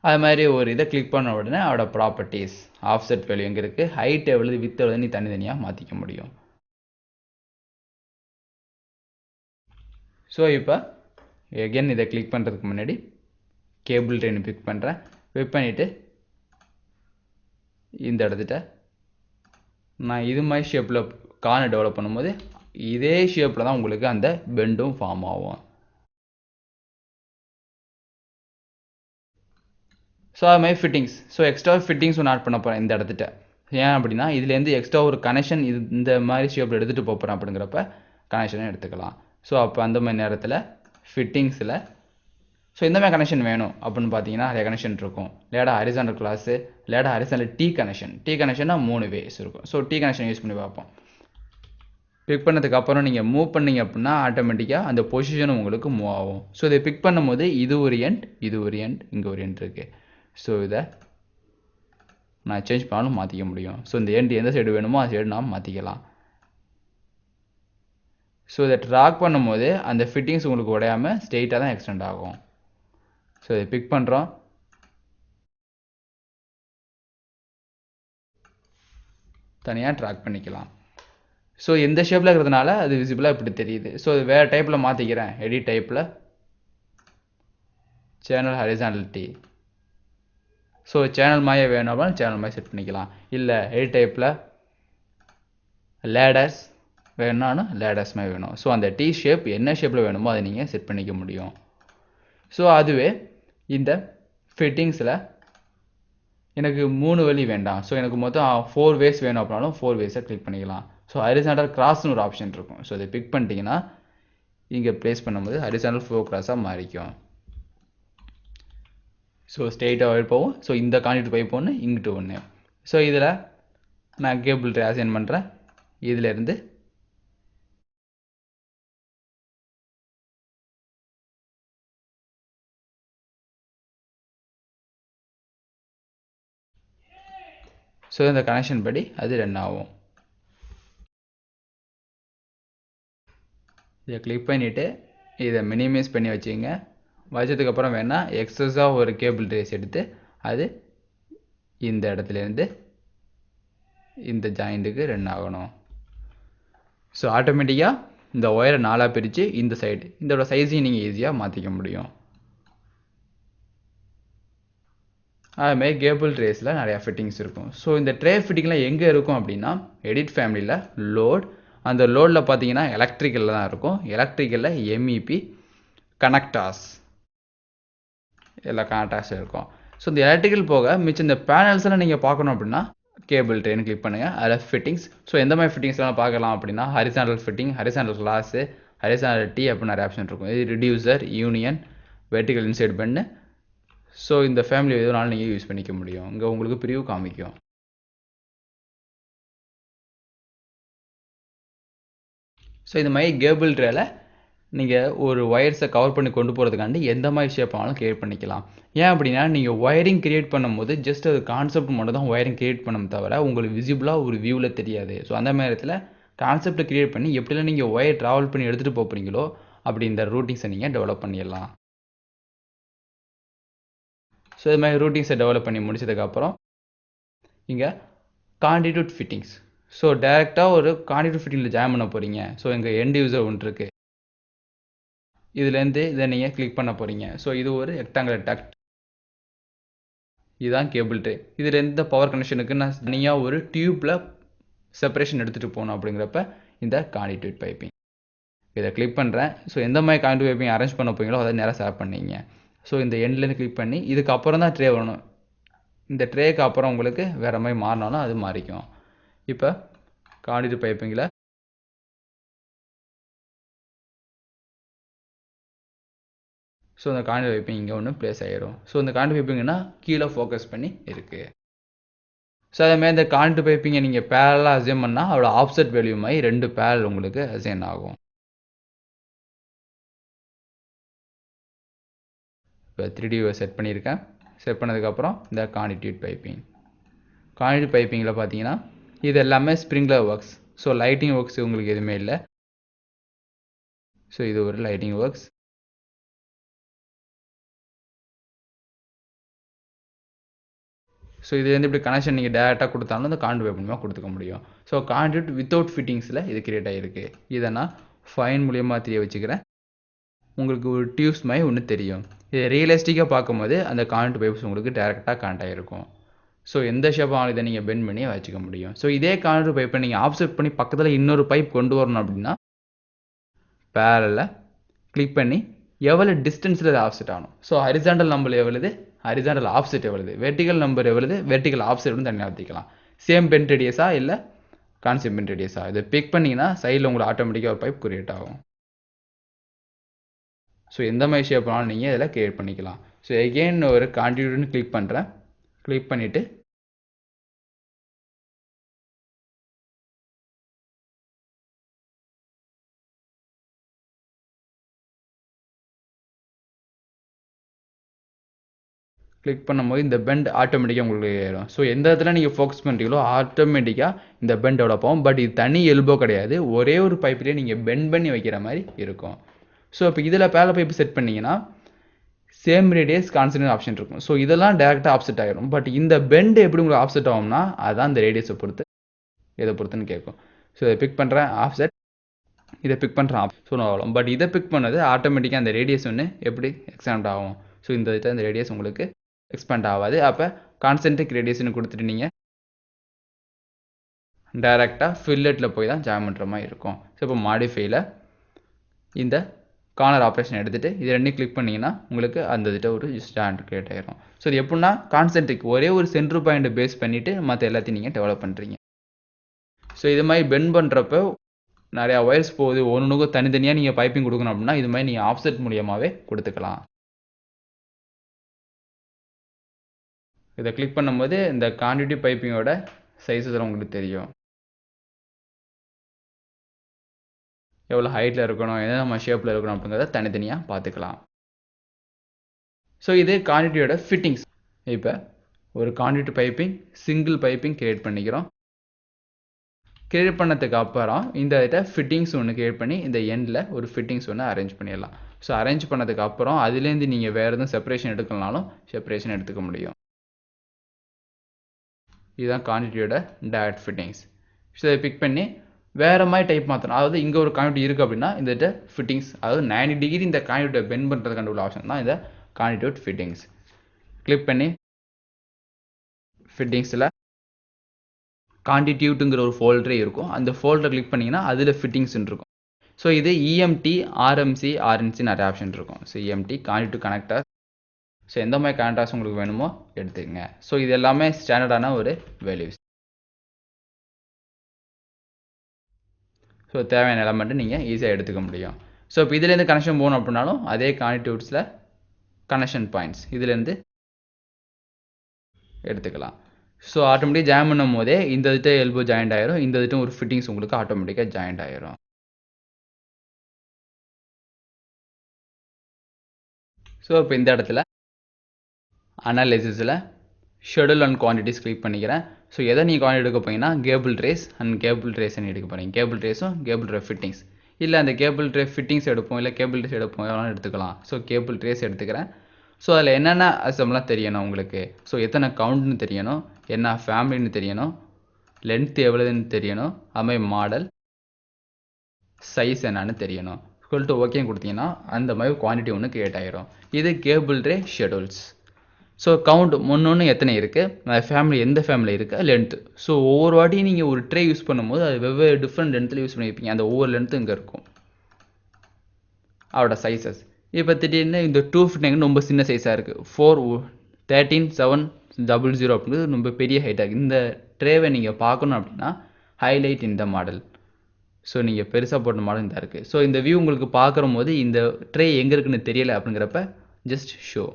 அது மாதிரி ஒரு இதை கிளிக் பண்ண உடனே அதோட ப்ராப்பர்ட்டிஸ், ஆஃப்செட் வேல்யூ எங்கே இருக்குது, ஹைட் எவ்வளவு, வித் எவ்வளவு, நீ தனித்தனியாக மாற்றிக்க முடியும். ஸோ இப்போ எகெயின் இதை கிளிக் பண்ணுறதுக்கு முன்னாடி கேபிள் ட்ரேன்னு பிக் பண்ணுறேன். பிக் பண்ணிவிட்டு இந்த இடத்துட்ட நான் இது மாதிரி ஷேப்பில் கார்னர் டெவலப் பண்ணும்போது இதே ஷேப்பில் தான் உங்களுக்கு அந்த பெண்டும் ஃபார்ம் ஆகும். ஸோ அது மாதிரி ஃபிட்டிங்ஸ், ஸோ எக்ஸ்ட்ரா ஃபிட்டிங்ஸ் ஒன்று ஆட் பண்ண போகிறேன் இந்த இடத்துட்ட. ஏன் அப்படின்னா இதுலேருந்து எக்ஸ்ட்ரா ஒரு கனெக்ஷன் இது இந்த மாதிரி ஷேப்பில் எடுத்துகிட்டு போகிறேன் அப்படிங்கிறப்ப கனெக்ஷனை எடுத்துக்கலாம். ஸோ அப்போ அந்த மாதிரி நேரத்தில் ஃபிட்டிங்ஸில் ஸோ இந்த மாதிரி கனெக்ஷன் வேணும் அப்படின்னு பார்த்தீங்கன்னா நிறைய கனெக்ஷன் இருக்கும். Ladder horizontal cross, ladder horizontal T connection. T கனெக்ஷன்னா 3 வேஸ் இருக்கும். ஸோ டி கனெக்ஷன் யூஸ் பண்ணி பார்ப்போம். பிக் பண்ணதுக்கப்புறம் நீங்கள் மூவ் பண்ணிங்க அப்படின்னா ஆட்டோமேட்டிக்காக அந்த பொசிஷனும் உங்களுக்கு மூவ் ஆகும். ஸோ இதை பிக் பண்ணும்போது இது ஒரு எண்ட், இது ஒரு எண்ட், இங்கே ஒரு எண்ட் இருக்குது. ஸோ இதை நான் சேஞ்ச் பண்ணாலும் மாற்றிக்க முடியும். ஸோ இந்த எண்ட் எந்த சைடு வேணுமோ அந்த சைடு நாம் மாற்றிக்கலாம். ஸோ இதை ட்ராக் பண்ணும்போது அந்த ஃபிட்டிங்ஸ் உங்களுக்கு உடையாமல் ஸ்ட்ரெயிட்டாக தான் எக்ஸ்டெண்ட் ஆகும். ஸோ இதை பிக் பண்ணுறோம். தனியாக ட்ராக் பண்ணிக்கலாம். ஸோ எந்த ஷேப்பில் இருக்கிறதுனால அது விசிபிளாக இப்படி தெரியுது. ஸோ அது வேறு டைப்பில் மாற்றிக்கிறேன். எடிட் டைப்பில் சேனல் ஹரிசாண்டலிட்டி. ஸோ சேனல் மாதிரி வேணும்னா சேனல் மாதிரி செட் பண்ணிக்கலாம். இல்லை எடிட் டைப்பில் லேடர்ஸ் வேணும்னா லேடர்ஸ் மாதிரி வேணும். ஸோ அந்த டி ஷேப் என்ன ஷேப்பில் வேணுமோ அதை நீங்கள் செட் பண்ணிக்க முடியும். ஸோ அதுவே இந்த ஃபிட்டிங்ஸில் எனக்கு 3 வழி வேண்டாம். ஸோ எனக்கு மொத்தம் 4 வேஸ் வேணும் அப்படின்னாலும் 4 வேஸை கிளிக் பண்ணிக்கலாம். ஸோ ஹரிசாண்டல் கிராஸ்னு ஒரு ஆப்ஷன் இருக்கும். ஸோ இதை பிக் பண்ணிட்டீங்கன்னா இங்கே ப்ளேஸ் பண்ணும்போது ஹரிசாண்டல் 4 கிராஸாக மாறிக்கும். ஸோ ஸ்ட்ரெயிட்டாக போகும். ஸோ இந்த கான்டிட்டு பைப் ஒன்று, இங்கிட்டு ஒன்று. ஸோ இதில் நான் கேபிள் ட்ரே அசைன் பண்ணுறேன். இதிலேருந்து ஸோ இந்த கனெக்ஷன் படி அது ரன் ஆகும். இதை கிளிக் பண்ணிவிட்டு இதை மினிமைஸ் பண்ணி வச்சுங்க. வச்சதுக்கப்புறம் வேணால் எக்ஸஸாக ஒரு கேபிள் ட்ரேஸ் எடுத்து அது இந்த இடத்துலேருந்து இந்த ஜாயிண்ட்டுக்கு ரன் ஆகணும். ஸோ ஆட்டோமேட்டிக்காக இந்த ஒயரை 4ஆக பிரித்து இந்த சைடு இதோட சைஸையும் நீங்கள் ஈஸியாக மாற்றிக்க முடியும். அதுமாதிரி கேபிள் ட்ரேஸில் நிறையா ஃபிட்டிங்ஸ் இருக்கும். ஸோ இந்த ட்ரே ஃபிட்டிங்லாம் எங்கே இருக்கும் அப்படின்னா எடிட் ஃபேமிலியில் லோட், அந்த லோடில் பார்த்தீங்கன்னா எலக்ட்ரிக்கலில் தான் இருக்கும். எலக்ட்ரிக்கலில் எம்இபி கனெக்டாஸ் எல்லா கனெக்டாஸ் இருக்கும். ஸோ இந்த எலக்ட்ரிக்கல் போக மிச்சம் இந்த பேனல்ஸ்லாம் நீங்கள் பார்க்கணும் அப்படின்னா கேபிள் ட்ரேன்னு கிளிக் பண்ணுங்கள். அதில் ஃபிட்டிங்ஸ். ஸோ எந்த மாதிரி ஃபிட்டிங்ஸ்லாம் பார்க்கலாம் அப்படின்னா horizontal fitting, horizontal class, horizontal tee அப்படின்னு நிறைய ஆப்ஷன் இருக்கும். இது ரிடியூசர், யூனியன், வெர்டிகல் இன்சைட் பண்ணு. ஸோ இந்த ஃபேமிலி எதுனாலும் நீங்கள் யூஸ் பண்ணிக்க முடியும். இங்கே உங்களுக்கு ப்ரிவ்யூ காமிக்கும். ஸோ இந்த மாதிரி கேபிள் ட்ரேல நீங்கள் ஒரு ஒயர்ஸை கவர் பண்ணி கொண்டு போகிறதுக்காண்டி எந்த மாதிரி ஷேப் ஆனாலும் கிரியேட் பண்ணிக்கலாம். ஏன் அப்படின்னா நீங்கள் ஒயரிங் கிரியேட் பண்ணும்போது ஜஸ்ட் அது கான்செப்ட் மட்டும் தான் ஒயரிங் கிரியேட் பண்ண தவிர உங்களுக்கு விசிபிளாக ஒரு வியூவில் தெரியாது. ஸோ அந்த மாதிரி இடத்துல கான்செப்டை கிரியேட் பண்ணி எப்படிலாம் நீங்கள் ஒயர் ட்ராவல் பண்ணி எடுத்துகிட்டு போகிறீங்களோ அப்படி இந்த ரூட்டிங்ஸை நீங்கள் டெவலப் பண்ணிடலாம். ஸோ இது மாதிரி ரூட்டிங்ஸை டெவலப் பண்ணி முடிச்சதுக்கப்புறம் இங்கே கான்டிடியூட் ஃபிட்டிங்ஸ். ஸோ டேரெக்டாக ஒரு கான்டிடியூட் ஃபிட்டிங்கில் ஜாயின் பண்ண போகிறீங்க. ஸோ எங்கள் எண்ட் யூசர் ஒன்று இருக்குது. இதுலேருந்து இதை நீங்கள் கிளிக் பண்ண போகிறீங்க. ஸோ இது ஒரு ரெக்டாங்குலர் டக்ட். இதுதான் கேபிள் ட்ரே. இதில் எந்த பவர் கனெக்ஷனுக்கு நான் தனியாக ஒரு டியூப்பில் செப்பரேஷன் எடுத்துகிட்டு போகணும் அப்படிங்கிறப்ப இந்த கான்டிடியூட் பைப்பிங் இதை கிளிக் பண்ணுறேன். ஸோ எந்த மாதிரி கான்டிடியூட் பைப்பிங் அரேஞ்ச் பண்ண போகிறீங்களோ அதை நேராக செலக்ட் பண்ணிங்க. ஸோ இந்த எண்ட்லேருந்து கிளிக் பண்ணி இதுக்கப்புறம் தான் ட்ரே வரணும். இந்த ட்ரேக்கு அப்புறம் உங்களுக்கு வேறு மாதிரி மாறினாலும் அது மாறிக்கும். இப்போ கான்டிடியூட் பைப்பிங்கில் ஸோ இந்த கான்டிடியூட் பைப்பிங் இங்கே ஒன்று ப்ளேஸ் ஆகிடும். ஸோ இந்த கான்டிடியூட் பைப்பிங்னா கீழே ஃபோக்கஸ் பண்ணி இருக்குது. ஸோ அதேமாதிரி இந்த கான்டிடியூட் பைப்பிங்கை நீங்கள் பேரலாக அசைன் பண்ணால் அதோட ஆப்செட் வேல்யூ மாதிரி 2 பேரல் உங்களுக்கு அசைன் ஆகும். இப்போ 3D செட் பண்ணியிருக்கேன். செட் பண்ணதுக்கப்புறம் இந்த கான்டிடியூட் பைப்பிங்கில் பார்த்தீங்கன்னா இது எல்லாமே sprinkler works. So lighting works உங்களுக்கு எதுவுமே இல்லை. ஸோ இது ஒரு லைட்டிங் ஒர்க்ஸ். ஸோ இதுலேருந்து இப்படி கனெக்ஷன் நீங்கள் டேரெக்டாக கொடுத்தாலும் இந்த கான்டிடியூட் பைப்பிங் கொடுத்துக்க முடியும். ஸோ கான்டிடியூட் வித்தவுட் ஃபிட்டிங்ஸில் இது கிரியேட் ஆகிருக்கு. இதை நான் ஃபைன் மூலியமாக தெரிய வச்சுக்கிறேன். உங்களுக்கு ஒரு டியூப்ஸ் மாதிரி ஒன்று தெரியும். இது ரியலிஸ்டிக்காக பார்க்கும்போது அந்த கான்டிடியூட் பைப்ஸ் உங்களுக்கு டேரெக்டாக கனெக்ட் ஆகிருக்கும். ஸோ எந்த ஷேப்பாக இதை நீங்கள் பெண்ட் பண்ணி வச்சுக்க முடியும். ஸோ இதே கான்டிடியூட் பைப்பை நீங்கள் ஆப்செட் பண்ணி பக்கத்தில் இன்னொரு பைப் கொண்டு வரணும் அப்படின்னா பேரலில் கிளிக் பண்ணி எவ்வளோ டிஸ்டன்ஸில் இது ஆப்செட் ஆகணும். ஸோ ஹரிசாண்டல் நம்பர் எவ்வளவு, ஹரிசாண்டல் ஆப்செட் எவ்வளவு, வெர்டிகல் நம்பர் எவ்வளவு, வெர்டிகல் ஆப்செட் வந்து தனியாக ஊற்றிக்கலாம். சேம் பென்ட் ரேடியஸா இல்லை கான்செப்ட் பென்ட் ரேடியஸா இதை பிக் பண்ணிங்கன்னா சைடில் உங்களுக்கு ஆட்டோமேட்டிக்காக ஒரு பைப் கிரியேட் ஆகும். ஸோ எந்த மாதிரி ஷேப்னாலும் நீங்கள் இதில் கிரியேட் பண்ணிக்கலாம். ஸோ எகெயின் ஒரு கான்டிடியூட்னு கிளிக் பண்ணுறேன். கிளிக் பண்ணிவிட்டு கிளிக் பண்ணும்போது இந்த பெண்ட் ஆட்டோமேட்டிக்காக உங்களுக்கு ஏறும். ஸோ எந்த இடத்துல நீங்கள் ஃபோக்கஸ் பண்ணுறீங்களோ ஆட்டோமேட்டிக்காக இந்த பெண்ட் டெவலப் ஆகும். பட் இது தனி எல்போ கிடையாது. ஒரே ஒரு பைப்லேயே நீங்கள் பெண்ட் பண்ணி வைக்கிற மாதிரி இருக்கும். ஸோ இப்போ இதில் பேரல் பைப் செட் பண்ணிங்கன்னா சேம் ரேடியஸ் கான்ஸ்டன்ட் ஆப்ஷன் இருக்கும். ஸோ இதெல்லாம் டேரெக்டாக ஆப்செட் ஆகிடும். பட் இந்த பெண்ட் எப்படி உங்களுக்கு ஆப்செட் ஆகும்னா அதுதான் இந்த ரேடியஸை பொறுத்து. இதை பொறுத்துன்னு கேட்கும். ஸோ இதை பிக் பண்ணுறேன் ஆஃப்செட், இதை பிக் பண்ணுறேன் ஆஃப். ஸோ ஆகலாம். பட் இதை பிக் பண்ணது ஆட்டோமேட்டிக்காக அந்த ரேடியஸ் ஒன்று எப்படி எக்ஸ்பேண்ட் ஆகும். ஸோ இந்த இதில் அந்த ரேடியஸ் உங்களுக்கு எக்ஸ்பேண்ட் ஆகாது. அப்போ கான்சென்ட்ரிக் ரேடியஸ்னு கொடுத்துட்டு நீங்கள் டைரெக்டாக ஃபில்லெட்டில் போய் தான் ஜாயின் பண்ணுற மாதிரி இருக்கும். ஸோ இப்போ மாடிஃபைல இந்த கார்னர் ஆப்ரேஷன் எடுத்துகிட்டு இது ரெண்டையும் கிளிக் பண்ணிங்கன்னா உங்களுக்கு அந்த இதில் ஒரு ஜாயிண்ட் கிரியேட் ஆகிரும். ஸோ இது எப்படின்னா கான்சென்ட்ரிக் ஒரே ஒரு சென்ட்ரு பாயிண்ட் பேஸ் பண்ணிவிட்டு மற்ற எல்லாத்தையும் நீங்கள் டெவலப் பண்ணுறீங்க. ஸோ இது மாதிரி பெண்ட் பண்ணுறப்போ நிறையா ஒயர்ஸ் போகுது, ஒன்றுக்கும் தனித்தனியாக நீங்கள் பைப்பிங் கொடுக்கணும் அப்படின்னா இது மாதிரி நீங்கள் ஆஃப்செட் மூலியமாகவே கொடுத்துக்கலாம். இதை கிளிக் பண்ணும்போது இந்த கான்டிட்டி பைப்பிங்கோட சைஸஸ் உங்களுக்கு தெரியும். எவ்வளோ ஹைட்டில் இருக்கணும், எந்த நம்ம ஷேப்பில் இருக்கணும் அப்படிங்கிறத தனித்தனியாக பார்த்துக்கலாம். ஸோ இது கான்டிட்டியோட ஃபிட்டிங்ஸ். இப்போ ஒரு கான்டிட்டி பைப்பிங் சிங்கிள் பைப்பிங் கிரியேட் பண்ணிக்கிறோம். கிரியேட் பண்ணதுக்கு அப்புறம் இந்த இதை ஃபிட்டிங்ஸ் ஒன்று கிரியேட் பண்ணி இந்த எண்டில் ஒரு ஃபிட்டிங்ஸ் ஒன்று அரேஞ்ச் பண்ணிடலாம். ஸோ அரேஞ்ச் பண்ணதுக்கு அப்புறம் அதுலேருந்து நீங்கள் வேறு எதுவும் செப்பரேஷன் எடுக்கலனாலும் செப்பரேஷன் எடுத்துக்க முடியும். இதுதான் கான்டிட்டியோட டைரக்ட் ஃபிட்டிங்ஸ். ஸோ இதை பிக் பண்ணி வேறு மாதிரி டைப் மாற்றணும். அதாவது இங்கே ஒரு கான்டிட்டி இருக்குது அப்படின்னா இந்த ஃபிட்டிங்ஸ், அதாவது 90 டிகிரி இந்த கான்டிட்டியை பெண்ட் பண்ணுறதுக்கான உள்ள ஆப்ஷன் தான் இந்த கான்டிட்டியோட ஃபிட்டிங்ஸ். கிளிக் பண்ணி ஃபிட்டிங்ஸில் கான்டிடியூட்டுங்கிற ஒரு ஃபோல்டரே இருக்கும். அந்த ஃபோல்டரை கிளிக் பண்ணிங்கன்னா அதில் ஃபிட்டிங்ஸ்ன்னு இருக்கும். ஸோ இது இஎம்டி, ஆர்எம்சி, ஆர்என்சி நிறைய ஆப்ஷன் இருக்கும். So EMT conduit connector. So எந்த மாதிரி கனெக்டர்ஸ் உங்களுக்கு வேணுமோ எடுத்துக்கங்க. ஸோ இது எல்லாமே ஸ்டாண்டர்டான ஒரு வேல்யூஸ். ஸோ தேவையான எலமெண்ட்டு நீங்கள் ஈஸியாக எடுத்துக்க முடியும். ஸோ இப்போ இதுலேருந்து கனெக்ஷன் போகணும் அப்படின்னாலும் அதே கான்டிடியூட்ஸில் கனெக்ஷன் பாயிண்ட்ஸ் இதுலேருந்து எடுத்துக்கலாம். ஸோ ஆட்டோமேட்டிக் ஜாயின் பண்ணும் போதே இந்த இதுட்டு எல்போ ஜாயிண்ட் ஆயிரும், இந்த இதுட்டும் ஒரு ஃபிட்டிங்ஸ் உங்களுக்கு ஆட்டோமேட்டிக்காக ஜாயிண்ட் ஆயிரும். ஸோ இப்போ இந்த இடத்துல அனாலிசிஸில் ஷெடியூல் அண்ட் குவான்டிட்டிஸ் கிளிக் பண்ணிக்கிறேன். ஸோ எதை நீங்கள் குவான்டிட்டி எடுக்க போனீங்கன்னா கேபிள் ட்ரேஸ் அண்ட் கேபிள் ட்ரேஸ்ன்னு எடுக்க போகிறீங்க. கேபிள் ட்ரேஸும் கேபிள் ட்ரே ஃபிட்டிங்ஸ், இல்லை அந்த கேபிள் ட்ரே ஃபிட்டிங்ஸ் எடுப்போம், இல்லை கேபிள் ட்ரேஸ் எடுப்போம், எவ்வளோ எடுத்துக்கலாம். ஸோ கேபிள் ட்ரேஸ் எடுத்துக்கிறேன். ஸோ அதில் என்னென்ன அசம்லாம் தெரியணும் உங்களுக்கு. ஸோ எத்தனை கவுண்ட்னு தெரியணும், என்ன ஃபேமிலின்னு தெரியணும், லென்த் எவ்வளோதுன்னு தெரியணும், அதுமாதிரி மாடல் சைஸ் என்னன்னு தெரியணும். சொல்லிட்டு ஓகே கொடுத்தீங்கன்னா அந்த மாதிரி குவான்டிட்டி ஒன்று கிரியேட் ஆகிரும். இது cable tray schedules. So count ஒன்று எத்தனை இருக்குது, ஃபேமிலி எந்த ஃபேமிலி இருக்குது, லென்த்து. ஸோ ஒவ்வொரு வாட்டியும் நீங்கள் ஒரு ட்ரே யூஸ் பண்ணும்போது அது வெவ்வேறு டிஃப்ரெண்ட் லென்த்தில் யூஸ் பண்ணியிருப்பீங்க. அந்த ஒவ்வொரு லென்த்து இங்கே இருக்கும், அதோட சைஸஸ். இப்போ திடீர்னு இந்த 259 ரொம்ப சின்ன சைஸாக இருக்குது, 413,700 அப்படிங்கிறது ரொம்ப பெரிய ஹைட்டாக இருக்குது. இந்த ட்ரேவை நீங்கள் பார்க்கணும் அப்படின்னா ஹைலைட் இந்த மாடல். ஸோ நீங்கள் பெருசாக போட்ட மாடல் இந்த இருக்குது. ஸோ இந்த வியூ உங்களுக்கு பார்க்குற போது இந்த ட்ரே எங்கே இருக்குன்னு தெரியலை அப்படிங்கிறப்ப ஜஸ்ட் ஷோ.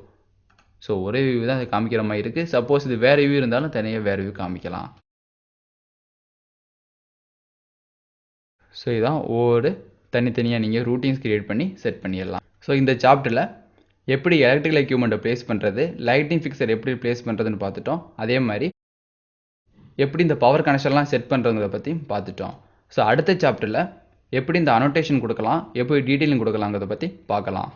ஸோ ஒரே வியூ தான் அது காமிக்கிற மாதிரி இருக்குது. சப்போஸ் இது வேறு வியூ இருந்தாலும் தனியாக வேறு வியூ காமிக்கலாம். ஸோ இதுதான் ஒவ்வொரு தனித்தனியாக நீங்கள் ரூட்டீன்ஸ் கிரியேட் பண்ணி செட் பண்ணிடலாம். ஸோ இந்த சாப்டரில் எப்படி எலக்ட்ரிக்கல் எக்யூப்மெண்ட்டை ப்ளேஸ் பண்ணுறது, லைட்டிங் ஃபிக்சர் எப்படி ப்ளேஸ் பண்ணுறதுன்னு பார்த்துட்டோம். அதே மாதிரி எப்படி இந்த பவர் கனெக்ஷன்லாம் செட் பண்ணுறதுங்கிறத பற்றி பார்த்துட்டோம். ஸோ அடுத்த சாப்டரில் எப்படி இந்த அனோட்டேஷன் கொடுக்கலாம், எப்படி டீட்டெயிலிங் கொடுக்கலாங்கிறத பற்றி பார்க்கலாம்.